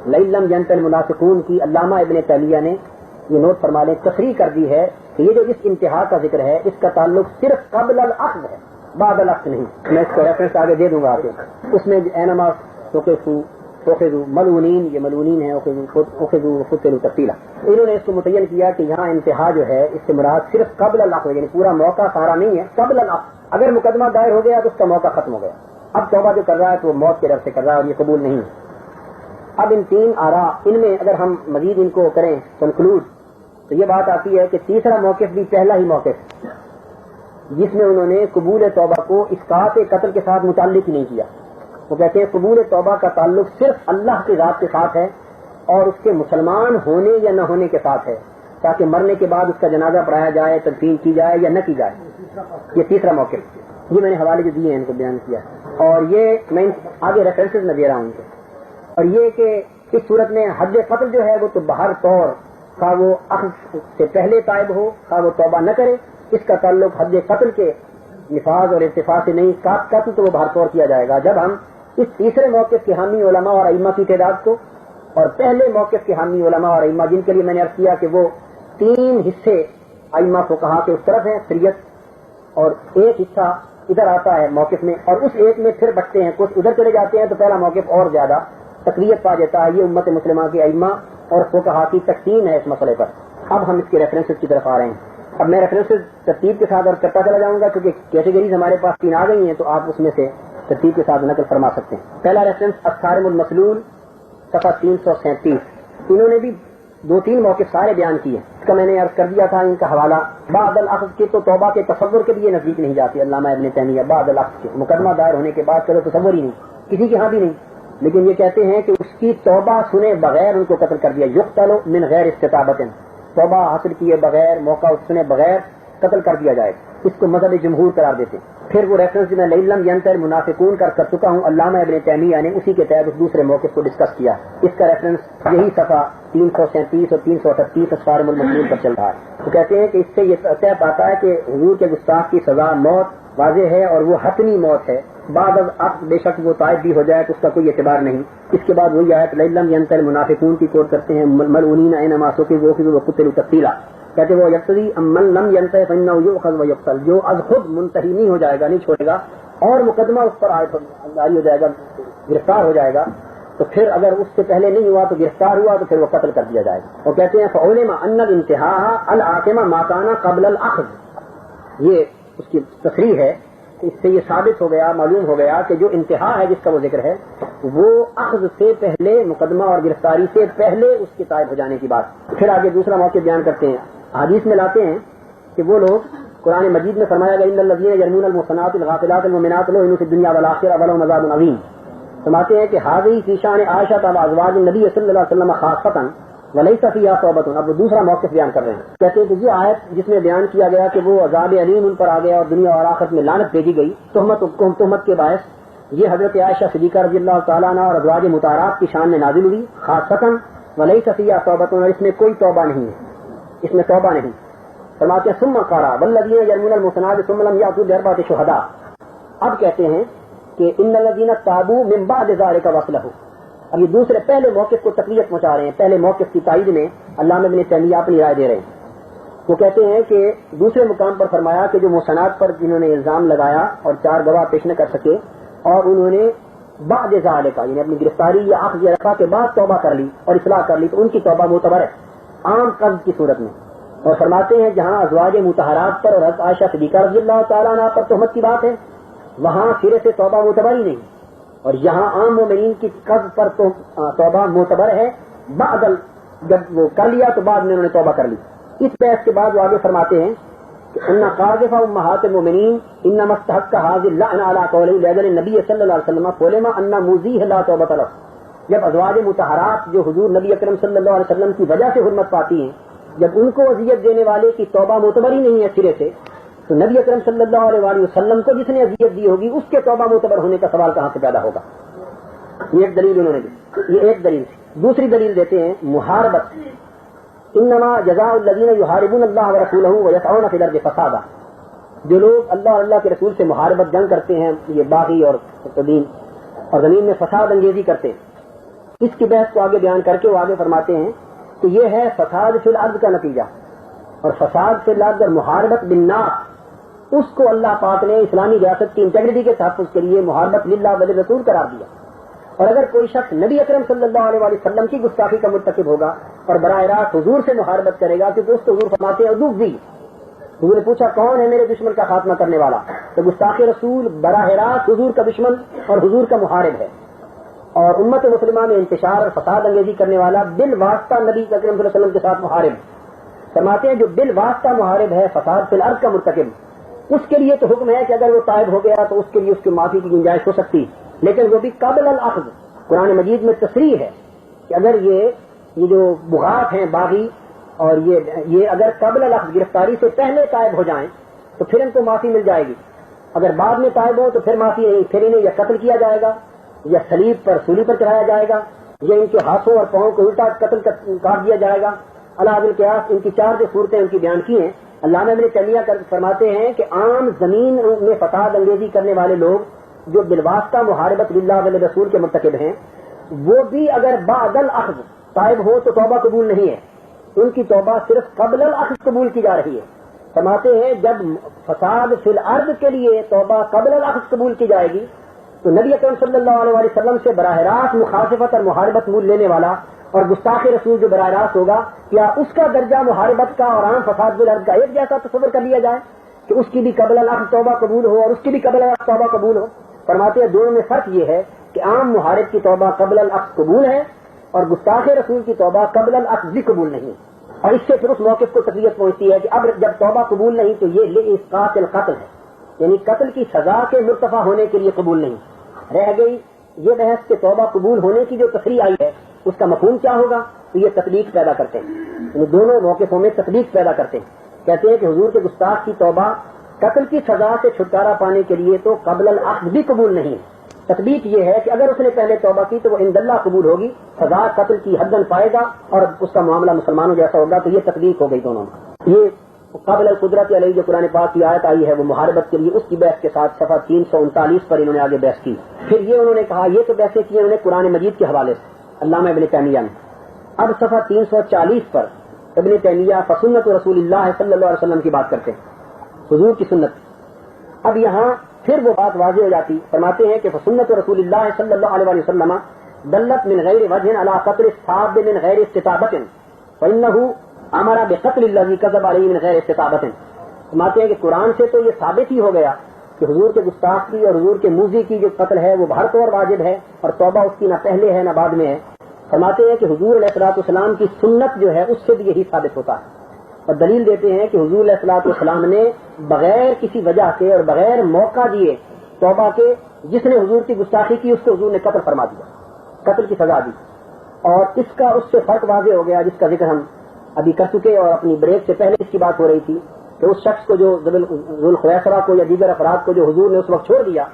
لَإِن لَّمْ يَنْتَهِ الْمُنَافِقُونَ کی علامہ ابن تیمیہ نے یہ نوٹ فرما لیں، تصریح کر دی ہے کہ یہ جو اس انتہا کا ذکر ہے اس کا تعلق صرف قبل الاخذ ہے، بعد الاخذ نہیں. میں اس کو ریفرنس آگے دے دوں گا آپ کو. اس میں اینما توخذوا ملعونین، یہ ملعونین ہے، اخذوا وقتلوا تقتیلا. انہوں نے اس کو متعین کیا کہ یہاں انتہا جو ہے اس سے مراد صرف قبل الاخذ، یعنی پورا موقع سارا نہیں ہے، قبل الاخذ. اگر مقدمہ دائر ہو گیا تو اس کا موقع ختم ہو گیا. اب توبہ جو کر رہا ہے تو وہ موت کے ڈر سے کر رہا ہے اور یہ قبول نہیں ہے. اب ان 3 آراء، ان میں اگر ہم مزید ان کو کریں کنکلوڈ تو یہ بات آتی ہے کہ تیسرا موقف بھی پہلا ہی موقف جس میں انہوں نے قبول توبہ کو اسقاط قتل کے ساتھ متعلق ہی نہیں کیا. وہ کہتے ہیں قبول توبہ کا تعلق صرف اللہ کی ذات کے ساتھ ہے اور اس کے مسلمان ہونے یا نہ ہونے کے ساتھ ہے، تاکہ مرنے کے بعد اس کا جنازہ پڑھایا جائے، تدفین کی جائے یا نہ کی جائے. یہ تیسرا موقف، یہ میں نے حوالے جو دیے ہیں ان کو بیان کیا، اور یہ میں آگے ریفرنسز میں دے رہا ہوں ان کو. اور یہ کہ اس صورت میں حد قتل جو ہے وہ تو بہر طور کا وہ اخذ سے پہلے طائب ہو، کا وہ توبہ نہ کرے، اس کا تعلق حد قتل کے نفاذ اور ارتفاع سے نہیں. قتل تو وہ بہر طور کیا جائے گا. جب ہم اس تیسرے موقف کے حامی علماء اور ائمہ کی تعداد کو اور پہلے موقف کے حامی علماء اور ائمہ جن کے لیے میں نے عرض کیا کہ وہ 3 حصے ائمہ کو کہا کہ اس طرف ہیں اکثریت اور ایک حصہ ادھر آتا ہے موقف میں، اور اس ایک میں پھر بٹتے ہیں، کچھ ادھر چلے جاتے ہیں تو پہلا موقف اور زیادہ تقویت پا جاتا ہے. یہ امت مسلمہ کے ائمہ اور فقہا کی تقسیم ہے اس مسئلے پر. اب ہم اس کے ریفرنسز کی طرف آ رہے ہیں. اب میں ریفرنسز ترتیب کے ساتھ اور کرتا چلا جاؤں گا کیونکہ کیٹیگریز ہمارے پاس 3 آ گئی ہیں تو آپ اس میں سے ترتیب کے ساتھ نقل فرما سکتے ہیں. پہلا ریفرنس الصارم المسلول صفحہ 337. انہوں نے بھی 2-3 موقف سارے بیان کیے. اس کا میں نے عرض کر دیا تھا ان کا حوالہ. بعد الاخذ کے تو توبہ کے تصور کے بھی یہ نزدیک نہیں جاتی. علامہ ابن تیمیہ بعد الاخذ کے مقدمہ دائر ہونے کے بعد چلو تصور ہی نہیں، کسی کے ہاں بھی نہیں، لیکن یہ کہتے ہیں کہ اس کی توبہ سنے بغیر ان کو قتل کر دیا. یقتل من غیر استطابت، توبہ حاصل کیے بغیر، موقع سنے بغیر قتل کر دیا جائے. اس کو مذہب جمہور قرار دیتے. پھر وہ ریفرنس میں لَإِن يَنْتَهِ الْمُنَافِقُونَ کر چکا ہوں. علامہ ابن تیمیہ نے اسی کے تحت اس دوسرے موقف کو ڈسکس کیا. اس کا ریفرنس یہی صفحہ 337 اور 338 الصارم المسلول پر چل رہا ہے. وہ کہتے ہیں کہ اس سے یہ طے پاتا ہے کہ حضور کے گستاخ کی سزا موت واضح ہے اور وہ حتمی موت ہے. بعد اب بے شک وہ طائب بھی ہو جائے تو اس کا کوئی اعتبار نہیں. اس کے بعد وہی آیت لَإِن يَنْتَهِ الْمُنَافِقُونَ کی کوٹ کرتے ہیں، ملعونین اینما ثقفوا وقتلوا تقتیلا. کہتے وہ یقتدی من لم ينتهي فإنه يؤخذ ويقتل، جو از خود منتہی نہیں ہو جائے گا، نہیں چھوڑے گا اور مقدمہ اس پر جاری ہو جائے گا، گرفتار ہو جائے گا، تو پھر اگر اس سے پہلے نہیں ہوا تو گرفتار ہوا تو پھر وہ قتل کر دیا جائے گا. اور کہتے ہیں فعلم ان الانتہاء العاقمہ ما كان قبل الاخذ. یہ اس کی تصریح ہے اس سے یہ ثابت ہو گیا، معلوم ہو گیا کہ جو انتہا ہے جس کا وہ ذکر ہے وہ اخذ سے پہلے، مقدمہ اور گرفتاری سے پہلے اس کے طائب ہو جانے کی بات۔ پھر آگے دوسرا موقع بیان کرتے ہیں، حدیث میں لاتے ہیں کہ وہ لوگ، قرآن مجید میں فرمایا گیا ان الذین یرمون المحصنات الغافلات المؤمنات لعنوا فی الدنیا والآخرہ ولہم عذاب عظیم۔ فرماتے ہیں کہ حاضی فی شان عائشہ وازواج النبی صلی اللہ علیہ وسلم خاصۃ ولیس فیہا توبۃ۔ اب وہ دوسرا موقف بیان کر رہے ہیں، کہتے ہیں کہ یہ آیت جس میں بیان کیا گیا کہ وہ عذاب علیم ان پر آ گیا اور دنیا اور آخرت میں لعنت بھیجی گئی تہمت کے باعث، یہ حضرت عائشہ صدیقہ رضی اللہ تعالیٰ عنہ اور ازواج مطہرات کی شان میں نازل ہوئی، خاصۃ ولیس فیہا توبۃ، اور اس میں کوئی توبہ نہیں ہے، اس میں توبہ نہیں۔ فرماتے ہیں ثم قال والذین یرمون المحصنات ثم لم یأتوا بأربعۃ شہداء۔ اب کہتے ہیں کہ ان الذین تابوا من بعد ذلک واصلحوا۔ اب یہ دوسرے پہلے موقف کو تقویت پہنچا رہے ہیں، پہلے موقف کی تائید میں علامہ ابن تیمیہ اپنی رائے دے رہے ہیں۔ وہ کہتے ہیں کہ دوسرے مقام پر فرمایا کہ جو محصنات پر جنہوں نے الزام لگایا اور 4 گواہ پیش نہ کر سکے اور انہوں نے بعد ذالک یعنی اپنی گرفتاری یا اخذ یا رفع کے بعد توبہ کر لی اور اصلاح کر لی تو ان کی توبہ معتبر ہے عام قصد کی صورت میں۔ اور فرماتے ہیں جہاں ازواج مطہرات پر اور حضرت عائشہ صدیقہ رضی اللہ تعالیٰ عنہ پر تہمت کی بات ہے وہاں سرے سے توبہ معتبر ہی نہیں، اور یہاں عام مومنین کی قصد پر توبہ معتبر ہے، بعد جب وہ کر لیا تو بعد میں انہوں نے توبہ کر لی۔ اس بحث کے بعد وہ آگے فرماتے ہیں کہ ان قاذف امہات المؤمنین انما استحق هذه اللعنة على قول لعن النبي صلی اللہ علیہ وسلم فلما ان مذیح لا توبۃ له۔ جب ازواج مطہرات جو حضور نبی اکرم صلی اللہ علیہ وسلم کی وجہ سے حرمت پاتی ہیں، جب ان کو اذیت دینے والے کی توبہ معتبر ہی نہیں ہے سرے سے، تو نبی اکرم صلی اللہ علیہ وسلم کو جس نے اذیت دی ہوگی اس کے توبہ معتبر ہونے کا سوال کہاں سے پیدا ہوگا؟ یہ ایک دلیل انہوں نے دی، یہ ایک دلیل تھی۔ دوسری دلیل دیتے ہیں محاربت، انما جزاء الذین یحاربون اللہ ورسولہ ویسعون فی الارض فسادا۔ جو لوگ اللہ اور اللہ کے رسول سے محاربت جنگ کرتے ہیں، یہ باغی اور متدین اور زمین میں فساد انگیزی کرتے ہیں، اس کی بحث کو آگے بیان کر کے وہ آگے فرماتے ہیں کہ یہ ہے فساد فی الارض کا نتیجہ، اور فساد فی الارض اور محاربت بالناس اس کو اللہ پاک نے اسلامی ریاست کی انٹیگریٹی کے تحفظ کے لیے محاربت للہ وللرسول قرار دیا۔ اور اگر کوئی شخص نبی اکرم صلی اللہ علیہ وسلم کی گستاخی کا مرتکب ہوگا اور براہ راست حضور سے محاربت کرے گا، کیونکہ اس کو حضور فرماتے ہیں ادوب دی، حضور نے پوچھا کون ہے میرے دشمن کا خاتمہ کرنے والا، تو گستاخ رسول براہ راست حضور کا دشمن اور حضور کا محارب ہے، اور امت مسلمہ میں انتشار اور فساد انگیزی کرنے والا بالواسطہ نبی اکرم صلی اللہ علیہ وسلم کے ساتھ محارب۔ فرماتے ہیں جو بالواسطہ محارب ہے فساد فی الارض کا مرتکب، اس کے لیے تو حکم ہے کہ اگر وہ تائب ہو گیا تو اس کے لیے اس کی معافی کی گنجائش ہو سکتی، لیکن وہ بھی قبل الاخذ۔ قرآن مجید میں تصریح ہے کہ اگر یہ جو بغات ہیں باغی اور یہ اگر قبل الاخذ گرفتاری سے پہلے تائب ہو جائیں تو پھر ان کو معافی مل جائے گی، اگر بعد میں تائب ہو تو پھر معافی نہیں، پھر انہیں یا قتل کیا جائے گا یا سلیب پر سولی پر چڑھایا جائے گا یا ان کے ہاتھوں اور پاؤں کو الٹا قتل کاٹ دیا جائے گا۔ اللہ القیاس ان کی 4 جو صورتیں ان کی بیان کی ہیں، علامہ ابن تیمیہ فرماتے ہیں کہ عام زمین میں فساد انگیزی کرنے والے لوگ جو بالواسطہ محاربت للہ والرسول کے مرتکب ہیں، وہ بھی اگر بعد الاخذ تائب ہو تو توبہ قبول نہیں ہے، ان کی توبہ صرف قبل الاخذ قبول کی جا رہی ہے۔ فرماتے ہیں جب فساد فی الارض کے لیے توبہ قبل الاخذ قبول کی جائے گی تو نبی اکرم صلی اللہ علیہ وسلم سے براہ راست مخالفت اور محاربت مول لینے والا اور گستاخ رسول جو براہ راست ہوگا، کیا اس کا درجہ محاربت کا اور عام فساد فی الارض کا ایک جیسا تصور کر لیا جائے کہ اس کی بھی قبل الاخذ توبہ قبول ہو اور اس کی بھی قبل الاخذ توبہ قبول ہو؟ فرماتے ہیں دونوں میں فرق یہ ہے کہ عام محارب کی توبہ قبل الاخذ قبول ہے اور گستاخ رسول کی توبہ قبل الاخذ بھی قبول نہیں، اور اس سے پھر اس موقف کو تقویت پہنچتی ہے کہ اب جب توبہ قبول نہیں تو یہ لاسقاط القتل ہے، یعنی قتل کی سزا کے مرتفع ہونے کے لیے قبول نہیں۔ رہ گئی یہ بحث کہ توبہ قبول ہونے کی جو تصریح آئی ہے اس کا مفہوم کیا ہوگا، تو یہ تطبیق پیدا کرتے ہیں، یعنی دونوں موقفوں میں تطبیق پیدا کرتے ہیں۔ کہتے ہیں کہ حضور کے گستاخ کی توبہ قتل کی سزا سے چھٹکارا پانے کے لیے تو قبل الاخذ بھی قبول نہیں ہے۔ تطبیق یہ ہے کہ اگر اس نے پہلے توبہ کی تو وہ عند اللہ قبول ہوگی، سزا قتل کی حداً پائے گا اور اس کا معاملہ مسلمانوں جیسا ہوگا، تو یہ تطبیق ہو گئی دونوں میں۔ یہ قابل القدرت علیہ جو قرآن پاک کی آیت آئی ہے وہ محاربت کے لیے، اس کی بحث کے ساتھ صفحہ 339 پر انہوں نے آگے بحث کی۔ پھر یہ انہوں نے کہا یہ تو بحثیں کی انہوں نے قرآن مجید کے حوالے سے علامہ ابن تیمیہ نے۔ اب صفحہ 340 پر ابن تیمیہ فسنت رسول اللہ صلی اللہ علیہ وسلم کی بات کرتے ہیں، حضور کی سنت۔ اب یہاں پھر وہ بات واضح ہو جاتی، فرماتے ہیں کہ فسنت رسول اللہ صلی اللہ علیہ وسلم دلت من غیر وجہ علی قتل الصحاب من غیر استطابت فإنه امر بقتل الذی کذب علیہ من غیر استطابت۔ فرماتے ہیں کہ قرآن سے تو یہ ثابت ہی ہو گیا کہ حضور کے گستاخ کی اور حضور کے موذی کی جو قتل ہے وہ بہر طور واجب ہے اور توبہ اس کی نہ پہلے ہے نہ بعد میں ہے. فرماتے ہیں کہ حضور علیہ الصلوۃ والسلام کی سنت جو ہے اس سے بھی یہی ثابت ہوتا ہے. اور دلیل دیتے ہیں کہ حضور علیہ الصلوۃ والسلام نے بغیر کسی وجہ کے اور بغیر موقع دیے توبہ کے جس نے حضور کی گستاخی کی اس کو حضور نے قتل فرما دیا, قتل کی سزا دی. اور اس کا اس سے فرق واضح ہو گیا جس کا ذکر ہم ابھی کر چکے اور اپنی بریک سے پہلے اس کی بات ہو رہی تھی کہ اس شخص کو جو ذوالخویسرہ کو یا دیگر افراد کو جو حضور نے اس وقت چھوڑ دیا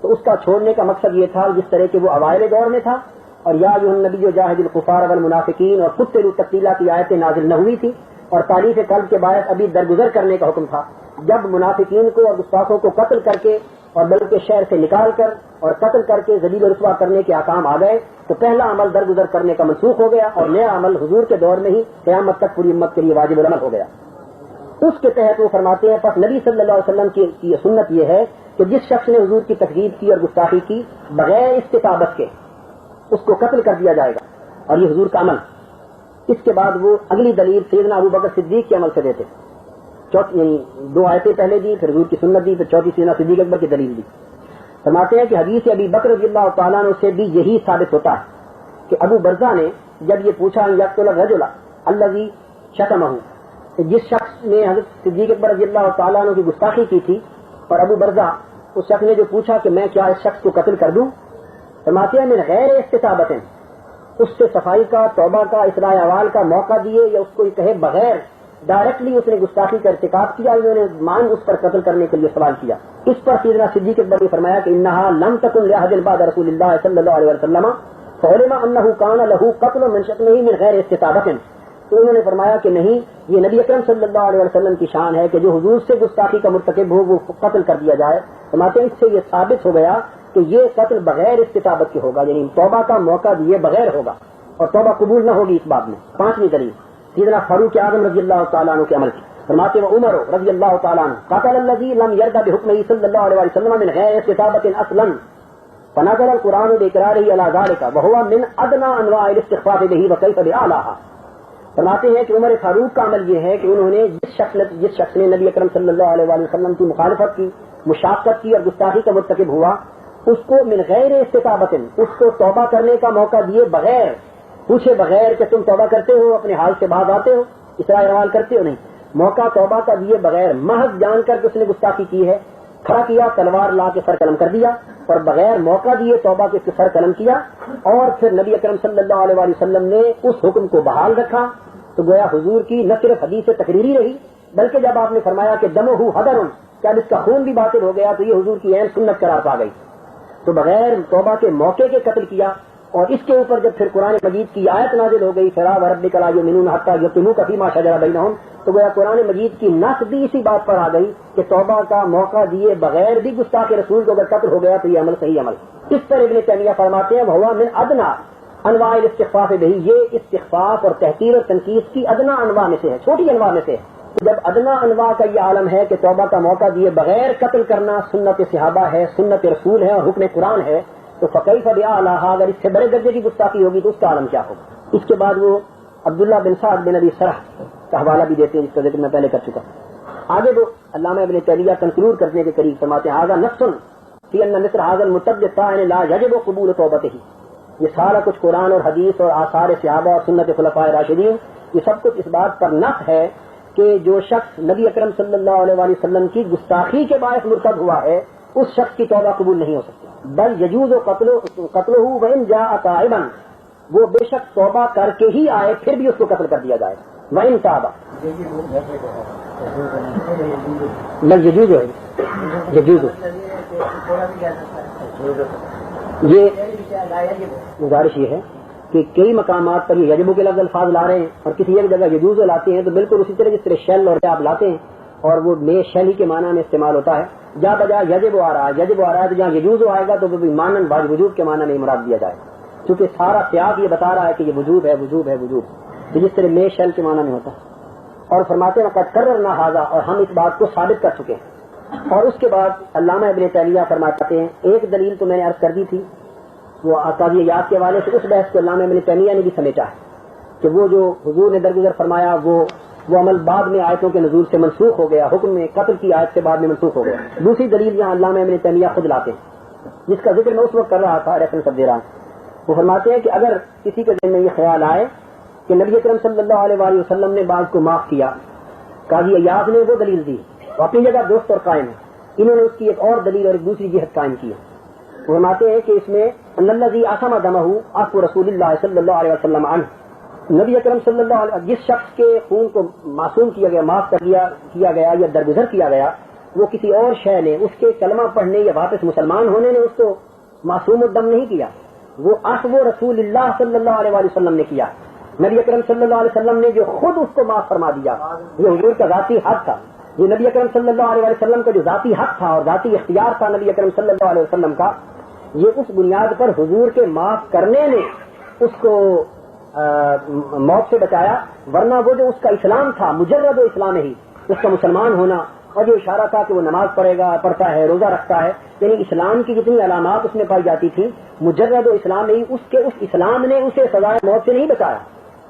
تو اس کا چھوڑنے کا مقصد یہ تھا جس طرح کہ وہ اوائل دور میں تھا اور یا جو النبی جاہد الکفار والمنافقین اور قتلوا تقتیلا کی آیتیں نازل نہ ہوئی تھی اور تاریخ قلب کے باعث ابھی درگزر کرنے کا حکم تھا. جب منافقین کو اور گستاخوں کو قتل کر کے اور بلکہ شہر سے نکال کر اور قتل کر کے ذلیل و رسوا کرنے کے احکام آ گئے تو پہلا عمل درگزر کرنے کا منسوخ ہو گیا اور نیا عمل حضور کے دور میں ہی قیامت تک پوری امت کے لیے واجب العمل ہو گیا. اس کے تحت وہ فرماتے ہیں پس نبی صلی اللہ علیہ وسلم کی سنت یہ ہے کہ جس شخص نے حضور کی تکذیب کی اور گستاخی کی بغیر استطاعت کے اس کو قتل کر دیا جائے گا اور یہ حضور کا عمل. اس کے بعد وہ اگلی دلیل سیدنا ابو بکر صدیق کے عمل سے دیتے, یعنی 2 آیتیں پہلے دی پھر حضور کی سنت دی پھر چوتھی سیدنا صدیق اکبر کی دلیل دی. فرماتے ہیں کہ حدیث ابی بکر رضی اللہ تعالیٰ عنہ سے بھی یہی ثابت ہوتا ہے کہ ابو برزہ نے جب یہ پوچھا یقتل الرجل الذی شتمہ, جس شخص نے حضرت صدیق اکبر رضی اللہ تعالیٰ عنہ کی گستاخی کی تھی اور ابو برزہ اس شخص نے جو پوچھا کہ میں کیا اس شخص کو قتل کر دوں, فرماتے ہیں من غیر استطاعت, اس سے صفائی کا توبہ کا اصلاح احوال کا موقع دیے یا اس کو یہ کہے بغیر ڈائریکٹلی اس نے گستاخی کا ارتکاب کیا, انہوں نے مان اس پر قتل کرنے کے لیے سوال کیا. اس پر سیدنا صدیق اکبر نے فرمایا کہ انہا لم تکن لأحد بعد رسول اللہ صلی اللہ علیہ وسلم فعلم انہ کان لہ قتل من شتمہ من غیر استطاعت. تو انہوں نے فرمایا کہ نہیں, یہ نبی اکرم صلی اللہ علیہ وسلم کی شان ہے کہ جو حضور سے گستاخی کا مرتکب ہو وہ قتل کر دیا جائے. فرماتے ہیں اس سے یہ ثابت ہو گیا کہ یہ قتل بغیر استطاعت کے ہوگا, یعنی توبہ کا موقع دیے بغیر ہوگا اور توبہ قبول نہ ہوگی اس بات میں. 5ویں دلیل سیدنا فاروق اعظم رضی اللہ تعالیٰ عنہ کے عمل کی. فرماتے ہیں عمر رضی اللہ تعالیٰ عنہ قتل الذی لم یرد بحکمہ صلی اللہ علیہ وسلم من غیر استطاعت اصلا فنزل القرآن باقرارہ علی ذلک وہو من ادنی انواع الاستخفاف بہ وکیف باعلیھا. فرماتے ہیں کہ عمر فاروق کا عمل یہ ہے کہ انہوں نے جس شخص نے نبی اکرم صلی اللہ علیہ وسلم کی مخالفت کی, مشاقت کی اور گستاخی کا مرتکب ہوا, اس کو من غیر استطاعت, اس کو توبہ کرنے کا موقع دیے بغیر, پوچھے بغیر کہ تم توبہ کرتے ہو, اپنے حال سے باز آتے ہو, اصلاح احوال کرتے ہو, نہیں, موقع توبہ کا دیے بغیر محض جان کر کے اس نے گستاخی کی ہے, کھڑا کیا تلوار لا کے سر قلم کر دیا اور بغیر موقع دیے توبہ کے سر قلم کیا اور پھر نبی اکرم صلی اللہ علیہ وسلم نے اس حکم کو بحال رکھا. تو گویا حضور کی نہ صرف حدیث تقریری رہی بلکہ جب آپ نے فرمایا کہ دمہ حدر, کہ اب اس کا خون بھی باطل ہو گیا تو یہ حضور کی عین سنت قرار پا گئی. تو بغیر توبہ کے موقع کے قتل کیا اور اس کے اوپر جب پھر قرآن مجید کی آیت نازل ہو گئی فلا وربک لا یؤمنون حتی یحکموک فیما شجر بینہم, تو گویا قرآن مجید کی نص بھی اسی بات پر آ گئی کہ توبہ کا موقع دیے بغیر بھی گستاخ رسول کو اگر قتل ہو گیا تو یہ عمل صحیح عمل. اس پر ابن تیمیہ فرماتے ہیں وہو من ادنی انواع الاستخفاف بہ, یہ استخفاف اور تحقیر اور تنقیص کی ادنا انواع میں سے ہے, چھوٹی انواع میں سے ہے. جب ادنا انواع کا یہ عالم ہے کہ توبہ کا موقع دیے بغیر قتل کرنا سنت صحابہ ہے, سنت رسول ہے اور حکم قرآن ہے, تو فکیف باعلیھا, اگر اس سے بڑے درجے کی گستاخی ہوگی تو اس کا عالم کیا ہوگا. اس کے بعد وہ عبداللہ بن سعد بن ابی سرح کا حوالہ بھی دیتے ہیں جس کا ذکر میں پہلے کر چکا. آگے وہ علامہ ابن تیمیہ کنکلوڈ کرنے کے قریب فرماتے ہیں ھذا نص فی ان مثل ھذا المرتد الطاعن لا یجب قبول توبتہ. یہ سارا کچھ قرآن اور حدیث اور آثار صحابہ اور سنت خلفاء راشدین یہ سب کچھ اس بات پر نص ہے کہ جو شخص نبی اکرم صلی اللہ علیہ وسلم کی گستاخی کے باعث مرتد ہوا ہے اس شخص کی توبہ قبول نہیں ہو سکتی. بل یجوز قتلہ وان جاء تائبا, وہ بے شک توبہ کر کے ہی آئے پھر بھی اس کو قتل کر دیا جائے. وان تاب بل یجوز یہ گزارش یہ ہے کہ کئی مقامات پر یہ یجب کے لفظ الفاظ لا رہے ہیں اور کسی ایک جگہ یجوز لاتے ہیں, تو بالکل اسی طرح جس طرح شل اور آپ لاتے ہیں اور وہ میں شل ہی کے معنی میں استعمال ہوتا ہے, جا بجا یجب آ رہا ہے تو جہاں یجوز آئے گا تو وہ بھی مانن بعد وجوب کے معنی نہیں مراد دیا جائے, چونکہ سارا سیاق یہ بتا رہا ہے کہ یہ وجوب ہے وجوب ہے وجوب, تو جس طرح میں شل کے معنی میں ہوتا ہے. اور فرماتے ہیں قد کررنا ھذا, اور ہم اس بات کو ثابت کر چکے ہیں. اور اس کے بعد علامہ ابن تیمیہ فرماتے ہیں ایک دلیل تو میں نے عرض کر دی تھی وہ قاضی یاد کے حوالے سے, اس بحث کو علامہ ابن تیمیہ نے بھی سمیٹا ہے کہ وہ جو حضور نے درگزر فرمایا وہ وہ عمل بعد میں آیتوں کے نزول سے منسوخ ہو گیا، حکم میں قتل کی آیت سے بعد میں منسوخ ہو گیا۔ دوسری دلیل یہاں علامہ ابن تیمیہ خود لاتے ہیں، جس کا ذکر میں اس وقت کر رہا تھا، ریفرنس اب دے رہا ہوں۔ وہ فرماتے ہیں کہ اگر کسی کے ذہن میں یہ خیال آئے کہ نبی اکرم صلی اللہ علیہ وآلہ وسلم نے بعض کو معاف کیا، قاضی ایاز نے وہ دلیل دی، وہ اپنی جگہ درست اور قائم ہے، انہوں نے اس کی ایک اور دلیل اور ایک دوسری جہت قائم کی ہے۔ وہ فرماتے ہیں کہ اس میں ان الذی عصم دمہ عفو رسول اللہ صلی اللہ علیہ وسلم عنہ، نبی اکرم صلی اللہ علیہ وسلم جس شخص کے خون کو معصوم کیا گیا، معاف کیا گیا یا درگزر کیا گیا، وہ کسی اور شے نے، اس کے کلمہ پڑھنے یا واپس مسلمان ہونے نے اس کو معصوم الدم نہیں کیا، وہ عفو رسول اللہ صلی اللہ علیہ وسلم نے کیا۔ نبی اکرم صلی اللہ علیہ وسلم نے جو خود اس کو معاف فرما دیا، یہ حضور کا ذاتی حق تھا، یہ نبی اکرم صلی اللہ علیہ وسلم کا جو ذاتی حق تھا اور ذاتی اختیار تھا نبی اکرم صلی اللہ علیہ وسلم کا، یہ اس بنیاد پر حضور کے معاف کرنے نے اس کو موت سے بچایا، ورنہ وہ جو اس کا اسلام تھا، مجرد اسلام ہی اس کا مسلمان ہونا، اور جو اشارہ تھا کہ وہ نماز پڑھتا ہے، روزہ رکھتا ہے، یعنی اسلام کی جتنی علامات اس میں پائی جاتی تھی، مجرد اسلام ہی اس اسلام نے اسے سزائے موت سے نہیں بچایا،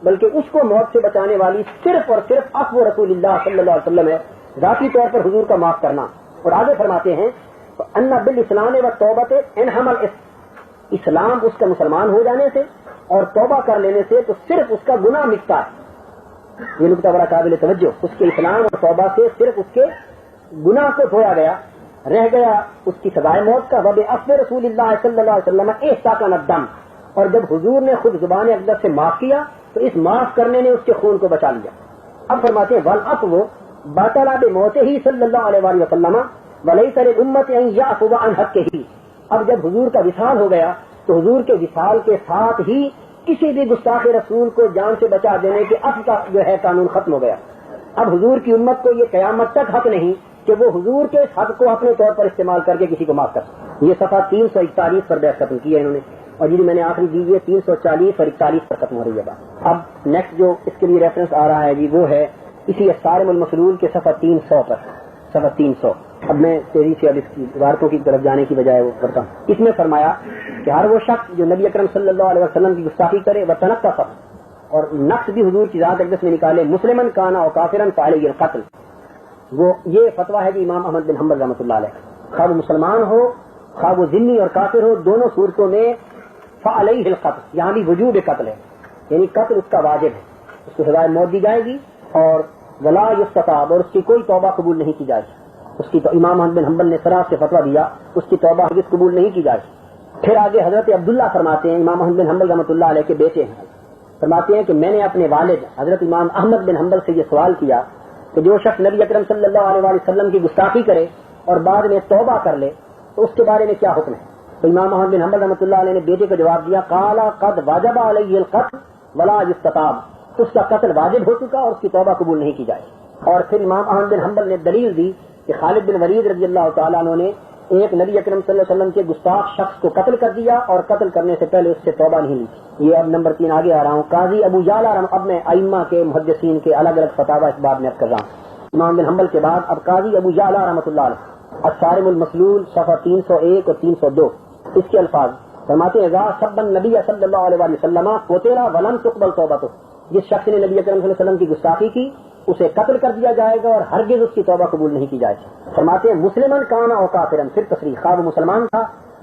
بلکہ اس کو موت سے بچانے والی صرف اور صرف عفو رسول اللہ صلی اللہ علیہ وسلم ہے، ذاتی طور پر حضور کا معاف کرنا۔ اور آگے فرماتے ہیں ان بالاسلام و توبت انحم اسلام اس کا مسلمان ہو جانے سے اور توبہ کر لینے سے تو صرف اس کا گناہ مٹتا ہے۔ یہ نقطہ بڑا قابل توجہ، اس کے اسلام اور توبہ سے صرف اس کے گناہ کو دھویا گیا، رہ گیا اس کی سزائے موت کا۔ وبعفو رسول اللہ صلی اللہ علیہ وسلم احتقن الدم، اور جب حضور نے خود زبان اقدس سے معاف کیا تو اس معاف کرنے نے اس کے خون کو بچا لیا۔ اب فرماتے ہیں والعفو باطل بموتہ صلی اللہ علیہ وآلہ وسلم ولیس للامت ان یعفو عن حقہ، اب جب حضور کا وصال ہو گیا تو حضور کے وصال کے ساتھ ہی کسی بھی گستاخ رسول کو جان سے بچا دینے کے عفو کا جو ہے قانون ختم ہو گیا۔ اب حضور کی امت کو یہ قیامت تک حق نہیں کہ وہ حضور کے اس حق کو اپنے طور پر استعمال کر کے کسی کو معاف کر سکے۔ یہ صفحہ 341 پر بحث ختم کی ہے انہوں نے، اور یہ میں نے آخری دی ہے 340 اور 41 پر ختم ہو رہی ہے بات۔ اب نیکسٹ جو اس کے لیے ریفرنس آ رہا ہے جی وہ ہے اسی الصارم المسلول کے صفحہ 300 پر، صفحہ 300۔ اب میں تیزی سے اب اس کی عبارتوں کی طرف جانے کی بجائے وہ کرتا ہوں۔ اس میں فرمایا کہ ہر وہ شخص جو نبی اکرم صلی اللہ علیہ وسلم کی گستاخی کرے وہ تنقہ اور نقص بھی حضور کی ذات اقدس میں نکالے، مسلمن کانا اور کافرن فعلیہ القتل، وہ یہ فتویٰ ہے کہ امام احمد بن حنبل رحمۃ اللہ علیہ، خواہ وہ مسلمان ہو خواہ وہ ذمہ اور کافر ہو، دونوں صورتوں میں فعلیہ القتل، یہاں بھی وجوب قتل ہے، یعنی قتل اس کا واجب ہے، اس کو سزائے موت دی جائے گی، اور ولا یستتاب، اور اس کی کوئی توبہ قبول نہیں کی جائے گی، اس کی تو امام احمد بن حنبل نے سراح سے فتویٰ دیا اس کی توبہ ہرگز قبول نہیں کی جائے گی۔ پھر آگے حضرت عبداللہ فرماتے ہیں، امام احمد بن حنبل رحمۃ اللہ علیہ کے بیٹے ہیں، فرماتے ہیں کہ میں نے اپنے والد حضرت امام احمد بن حنبل سے یہ سوال کیا کہ جو شخص نبی اکرم صلی اللہ علیہ وسلم کی گستاخی کرے اور بعد میں توبہ کر لے تو اس کے بارے میں کیا حکم ہے؟ تو امام احمد بن حنبل رحمۃ اللہ علیہ نے بیٹے کو جواب دیا، قال قد وجب علیہ القتل ولا یستتاب، اس کا قتل واجب ہو چکا اور اس کی توبہ قبول نہیں کی جائے۔ اور پھر امام احمد بن حنبل نے دلیل دی کہ خالد بن ولید رضی اللہ تعالیٰ عنہ نے ایک نبی اکرم صلی اللہ علیہ وسلم کے گستاخ شخص کو قتل کر دیا اور قتل کرنے سے پہلے اس سے توبہ نہیں لی تھی۔ یہ اب نمبر 3 آگے آ رہا ہوں۔ قاضی ابو یعلا، اب میں ائمہ کے محدثین کے الگ الگ فتاوی اس بات میں کر رہا ہوں۔ امام بن حنبل کے بعد اب قاضی ابو یعلا رحمۃ اللہ علیہ، الصارم المسلول صفحہ 301 اور 302، اس کے الفاظ فرماتے ہیں اذا سب النبی صلی اللہ علیہ وسلم قتل ولم تقبل توبته، جس شخص نے نبی اکرم صلی اللہ علیہ وسلم کی گستاخی کی اسے قتل کر دیا جائے گا اور ہرگز اس کی توبہ قبول نہیں کی جائے گی۔ فرماتے ہیں مسلمن کانا اور کافرن، پھر تصریح، خواہ وہ مسلمان تھا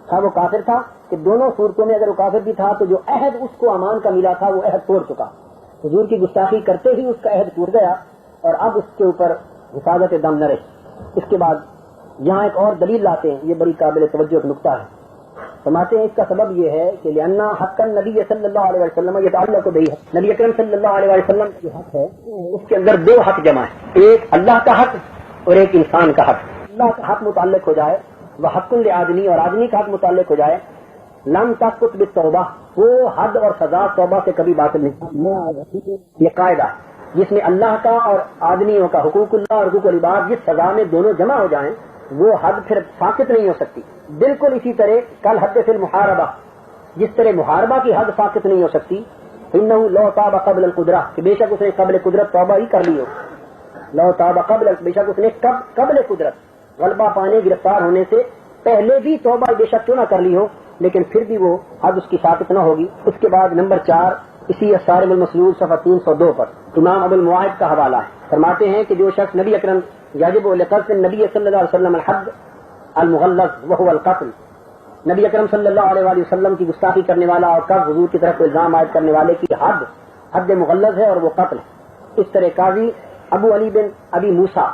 خواہ وہ کافر تھا، کہ دونوں صورتوں میں اگر وہ کافر بھی تھا تو جو عہد اس کو امان کا ملا تھا وہ عہد توڑ چکا، حضور کی گستاخی کرتے ہی اس کا عہد ٹوٹ گیا اور اب اس کے اوپر حفاظت دم نہ رہی۔ اس کے بعد یہاں ایک اور دلیل لاتے ہیں، یہ بڑی قابل توجہ ایک نقطہ ہے۔ فرماتے ہیں اس کا سبب یہ ہے کہ لأن حق النبی صلی اللہ علیہ وسلم یتعلق به، نبی اکرم صلی اللہ علیہ وسلم کا جو حق ہے اس کے اندر 2 حق جمع ہے، ایک اللہ کا حق اور ایک انسان کا حق۔ اللہ کا حق متعلق ہو جائے وہ حق لآدمی، اور آدمی کا حق متعلق ہو جائے لم تسقط بالتوبہ، وہ حد اور سزا توبہ سے کبھی باطل نہیں۔ یہ قاعدہ جس میں اللہ کا اور آدمیوں کا حقوق اللہ اور حقوق العباد جس سزا میں دونوں جمع ہو جائیں وہ حد پھر ساقط نہیں ہو سکتی۔ بالکل اسی طرح کل حد فی المحاربہ، جس طرح محاربہ کی حد ساقط نہیں ہو سکتی، انہ لو تاب قبل القدرہ، کہ بے شک اس نے قبل قدرت توبہ ہی کر لی ہو، لو تاب قبل، بے شک اس نے قبل قدرت غلبہ پانے گرفتار ہونے سے پہلے بھی توبہ بے شک کیوں نہ کر لی ہو، لیکن پھر بھی وہ حد اس کی ساقط نہ ہوگی۔ اس کے بعد نمبر 4 اسی الصارم المسلول صفحہ 302 پر امام ابو المواہب کا حوالہ ہے، فرماتے ہیں کہ جو شخص نبی اکرم یاجب لقتل نبی صلی اللہ علیہ وسلم الحد المغلظ وهو القتل، نبی اکرم صلی اللہ علیہ وآلہ وسلم کی گستاخی کرنے والا اور قتل حضور کی طرف الزام عائد کرنے والے کی حد مغلظ ہے اور وہ قتل ہے۔ اس طرح قاضی ابو علی بن ابی موسیٰ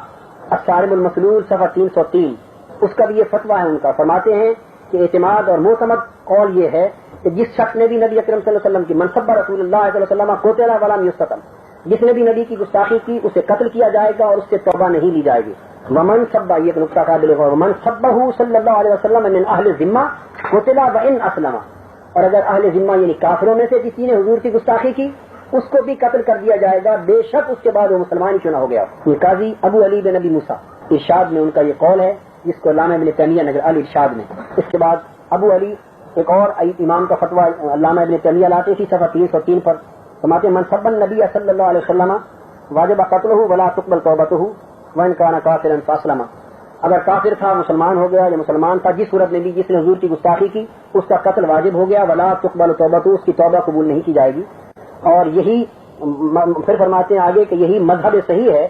الصارم المسلول صفحہ 303 اس کا بھی یہ فتویٰ ہے ان کا، فرماتے ہیں کہ اعتماد اور معتمد قول یہ ہے کہ جس شخص نے بھی نبی اکرم صلی اللہ علیہ وسلم کی منصب رسول اللہ صلی اللہ علیہ وسلم قتل ولم یستتم، جس نے بھی نبی کی گستاخی کی اسے قتل کیا جائے گا اور اس سے توبہ نہیں لی جائے گی۔ ومن سبہ، یہ ایک نقطہ قابل غور، ومن سبہ صلی اللہ علیہ وسلم من اہل ذمہ قتل وان اسلم، اور اگر اہل ذمہ یعنی کافروں میں سے کسی نے حضور کی گستاخی کی اس کو بھی قتل کر دیا جائے گا، بے شک اس کے بعد وہ مسلمان کیوں نہ ہو گیا۔ یہ قاضی ابو علی بن ابی موسیٰ ارشاد میں ان کا یہ قول ہے، جس کو علامہ ابن تیمیہ نظر الارشاد میں۔ اس کے بعد ابو علی ایک اور امام کا فتویٰ علامہ ابن تیمیہ لاتے تھی صفحہ 303 پر، فرماتے من سب النبی صلی اللہ علیہ وسلم واجب قتلہ ولا تقبل توبتہ وان کان کافرا فاسلم، اگر کافر تھا مسلمان ہو گیا یا مسلمان تھا جس صورت میں بھی جس نے حضور کی گستاخی کی اس کا قتل واجب ہو گیا، ولا تقبل توبتہ، اس کی توبہ قبول نہیں کی جائے گی۔ اور یہی پھر فرماتے ہیں آگے کہ یہی مذہب صحیح ہے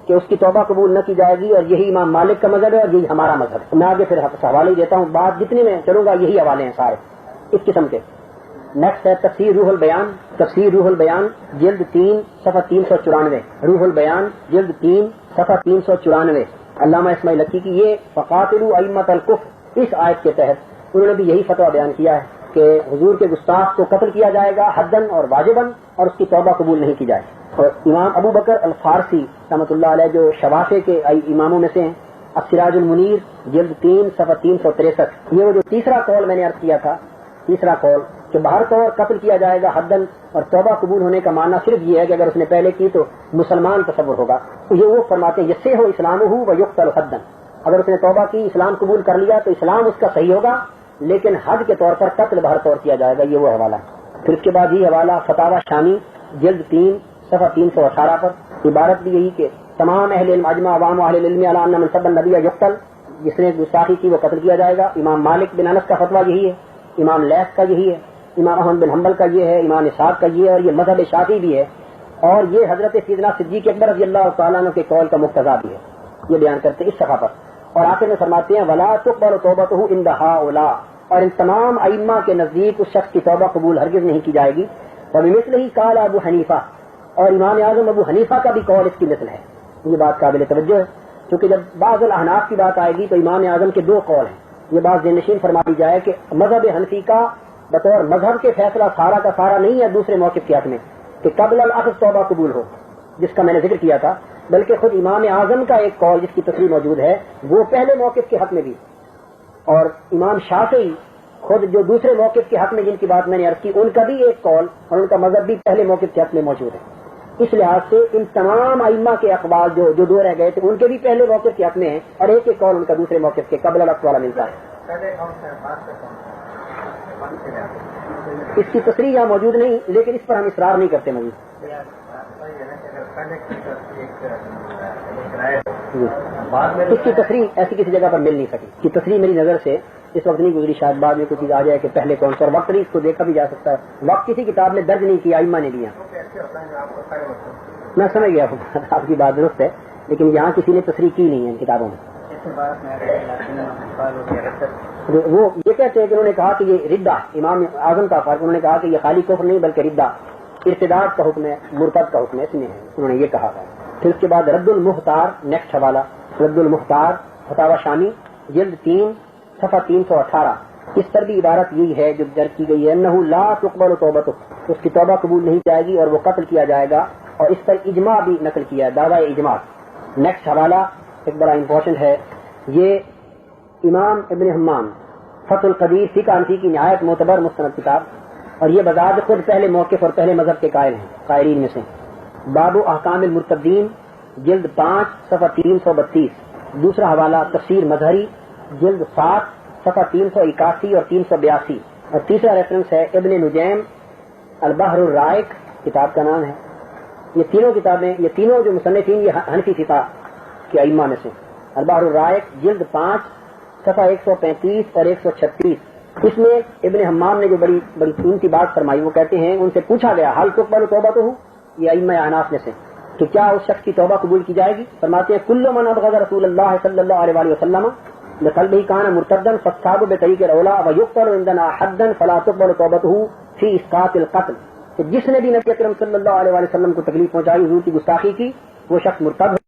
کہ اس کی توبہ قبول نہ کی جائے گی، اور یہی امام مالک کا مذہب ہے اور یہی ہمارا مذہب ہے۔ میں آگے پھر حوالے دیتا ہوں، بات جتنے میں چلوں گا یہی حوالے ہیں سارے اس قسم کے۔ نیکسٹ ہے تفسیر روح البیان، تفسیر روح البیان جلد 3 صفحہ 394، روح البیان جلد 3 صفحہ 394، علامہ اسماعیل لکی کی یہ فقاتلوا ائمۃ الکفر، اس آیت کے تحت انہوں نے بھی یہی فتویٰ بیان کیا ہے کہ حضور کے گستاخ کو قتل کیا جائے گا حدن اور واجباً، اور اس کی توبہ قبول نہیں کی جائے۔ اور امام ابو بکر الفارسی رحمۃ اللہ علیہ جو شوافے کے اماموں میں سے ہیں، السراج المنیر جلد 3 صفحہ 363، یہ وہ جو تیسرا قول میں نے عرض کیا تھا، تیسرا قول کہ باہر طور قتل کیا جائے گا حدن، اور توبہ قبول ہونے کا معنی صرف یہ ہے کہ اگر اس نے پہلے کی تو مسلمان تصور ہوگا، تو یہ وہ فرماتے ہیں یسے ہو اسلام ہو و یقتل حدن، اگر اس نے توبہ کی اسلام قبول کر لیا تو اسلام اس کا صحیح ہوگا لیکن حد کے طور پر قتل باہر طور کیا جائے گا، یہ وہ حوالہ ہے۔ پھر اس کے بعد یہ حوالہ فتاوی شامی جلد 3 صفحہ 318 پر، عبارت بھی یہی کہ تمام اہل علم اجمع عوام اہل علم علی ان من سب النبی یقتل، جس نے گستاخی کی وہ قتل کیا جائے گا۔ امام مالک بن انس کا فتویٰ یہی ہے، امام لیث کا یہی ہے، امام احمد بن حنبل کا یہ ہے، امام اسحاق کا یہ ہے، اور یہ مذہب شافعی بھی ہے، اور یہ حضرت سیدنا صدیق اکبر رضی اللہ تعالیٰ عنہ کے قول کا مقتضا بھی ہے، یہ بیان کرتے اس صفحہ پر۔ اور آخر میں فرماتے ہیں ولا تقبل توبتہ عند ہؤلاء، اور ان تمام ائمہ کے نزدیک اس شخص کی توبہ قبول ہرگز نہیں کی جائے گی۔ وبمثلہ قال ابو حنیفہ، اور امام اعظم ابو حنیفہ کا بھی قول اس کی مثل ہے، یہ بات قابل توجہ ہے، کیونکہ جب بعض الاحناف کی بات آئے گی تو امام اعظم کے 2 قول ہیں، یہ بات ذہن نشین فرما دی جائے کہ مذہب حنفی کا بطور مذہب کے فیصلہ سارا کا سارا نہیں ہے دوسرے موقف کے حق میں کہ قبل الاخذ توبہ قبول ہو، جس کا میں نے ذکر کیا تھا، بلکہ خود امام اعظم کا ایک قول جس کی تصریح موجود ہے وہ پہلے موقف کے حق میں بھی، اور امام شافعی خود جو دوسرے موقف کے حق میں جن کی بات میں نے عرض کی ان کا بھی ایک قول اور ان کا مذہب بھی پہلے موقف کے حق میں موجود ہے۔ اس لحاظ سے ان تمام ائمہ کے اقوال جو 2 رہ گئے تھے ان کے بھی پہلے موقف کے حق میں ہیں، اور ایک ایک قول ان کا دوسرے موقف کے قبل الاخذ والا ملتا ہے۔ اس کی تصریح یہاں موجود نہیں، لیکن اس پر ہم اصرار نہیں کرتے مزید۔ اس کی تصریح ایسی کسی جگہ پر مل نہیں سکی، کی تصریح میری نظر سے اس وقت نہیں گزری، شاید بعد میں کوئی چیز آ جائے کہ پہلے کون سا، اور وقت نہیں اس کو دیکھا بھی جا سکتا ہے، وقت کسی کتاب میں درج نہیں کیا ائمہ نے دیا۔ میں سمجھ گیا ہوں آپ کی بات درست ہے، لیکن یہاں کسی نے تصریح کی نہیں ہے ان کتابوں میں۔ وہ یہ کہتے ہیں کہ انہوں نے کہا کہ یہ ردہ، امام اعظم کا فرق، انہوں نے کہا کہ یہ خالی کفر نہیں بلکہ ردہ، ارتداد کا حکم ہے، مرتد کا حکم ہے، اس میں ہے، انہوں نے یہ کہا ہے۔ پھر اس کے بعد رد المختار، نیکسٹ حوالہ رد المختار فتاوی شامی جلد 3 صفحہ 318، اس پر بھی عبارت یہی ہے جو درج کی گئی ہے، انہ لا تقبل توبتہ، اس کی توبہ قبول نہیں جائے گی اور وہ قتل کیا جائے گا، اور اس پر اجماع بھی نقل کیا ہے، دعویٰ اجماع۔ نیکسٹ حوالہ ایک بڑا امپورٹنٹ ہے، یہ امام ابن حمام فتح القدیر فقہ حنفی کی نہایت معتبر مستند کتاب، اور یہ بذات خود پہلے موقف اور پہلے مذہب کے قائل ہیں، قائلین میں سے۔ باب احکام المرتدین جلد 5 صفحہ 332، دوسرا حوالہ تفسیر مظہری جلد 7 صفحہ 381 اور 382، اور تیسرا ریفرنس ہے ابن نجیم البحر الرائق کتاب کا نام ہے۔ یہ تینوں کتابیں، یہ تینوں جو مصنفین یہ حنفی فقہ کے ائمہ میں سے، البحر الرائق جلد 5 صفحہ 135 اور 136، اس میں ابن حمام نے جو بڑی قیمتی بات فرمائی، وہ کہتے ہیں ان سے پوچھا گیا حل تقبل توبتہ، یہ ائمہ احناف میں سے، کہ کیا اس شخص کی توبہ قبول کی جائے گی؟ فرماتے ہیں کل من ابغض رسول اللہ صلی اللہ علیہ وآلہ وسلم لقلبه كان مرتدا فاصحاب بطريق الاولى ويقتل عندنا حدا فلا تقبل توبته في اسقاط القتل، کہ جس نے بھی نبی اکرم صلی اللہ علیہ وآلہ وسلم کو تکلیف پہنچائی، حضور کی گستاخی کی، وہ شخص مرتد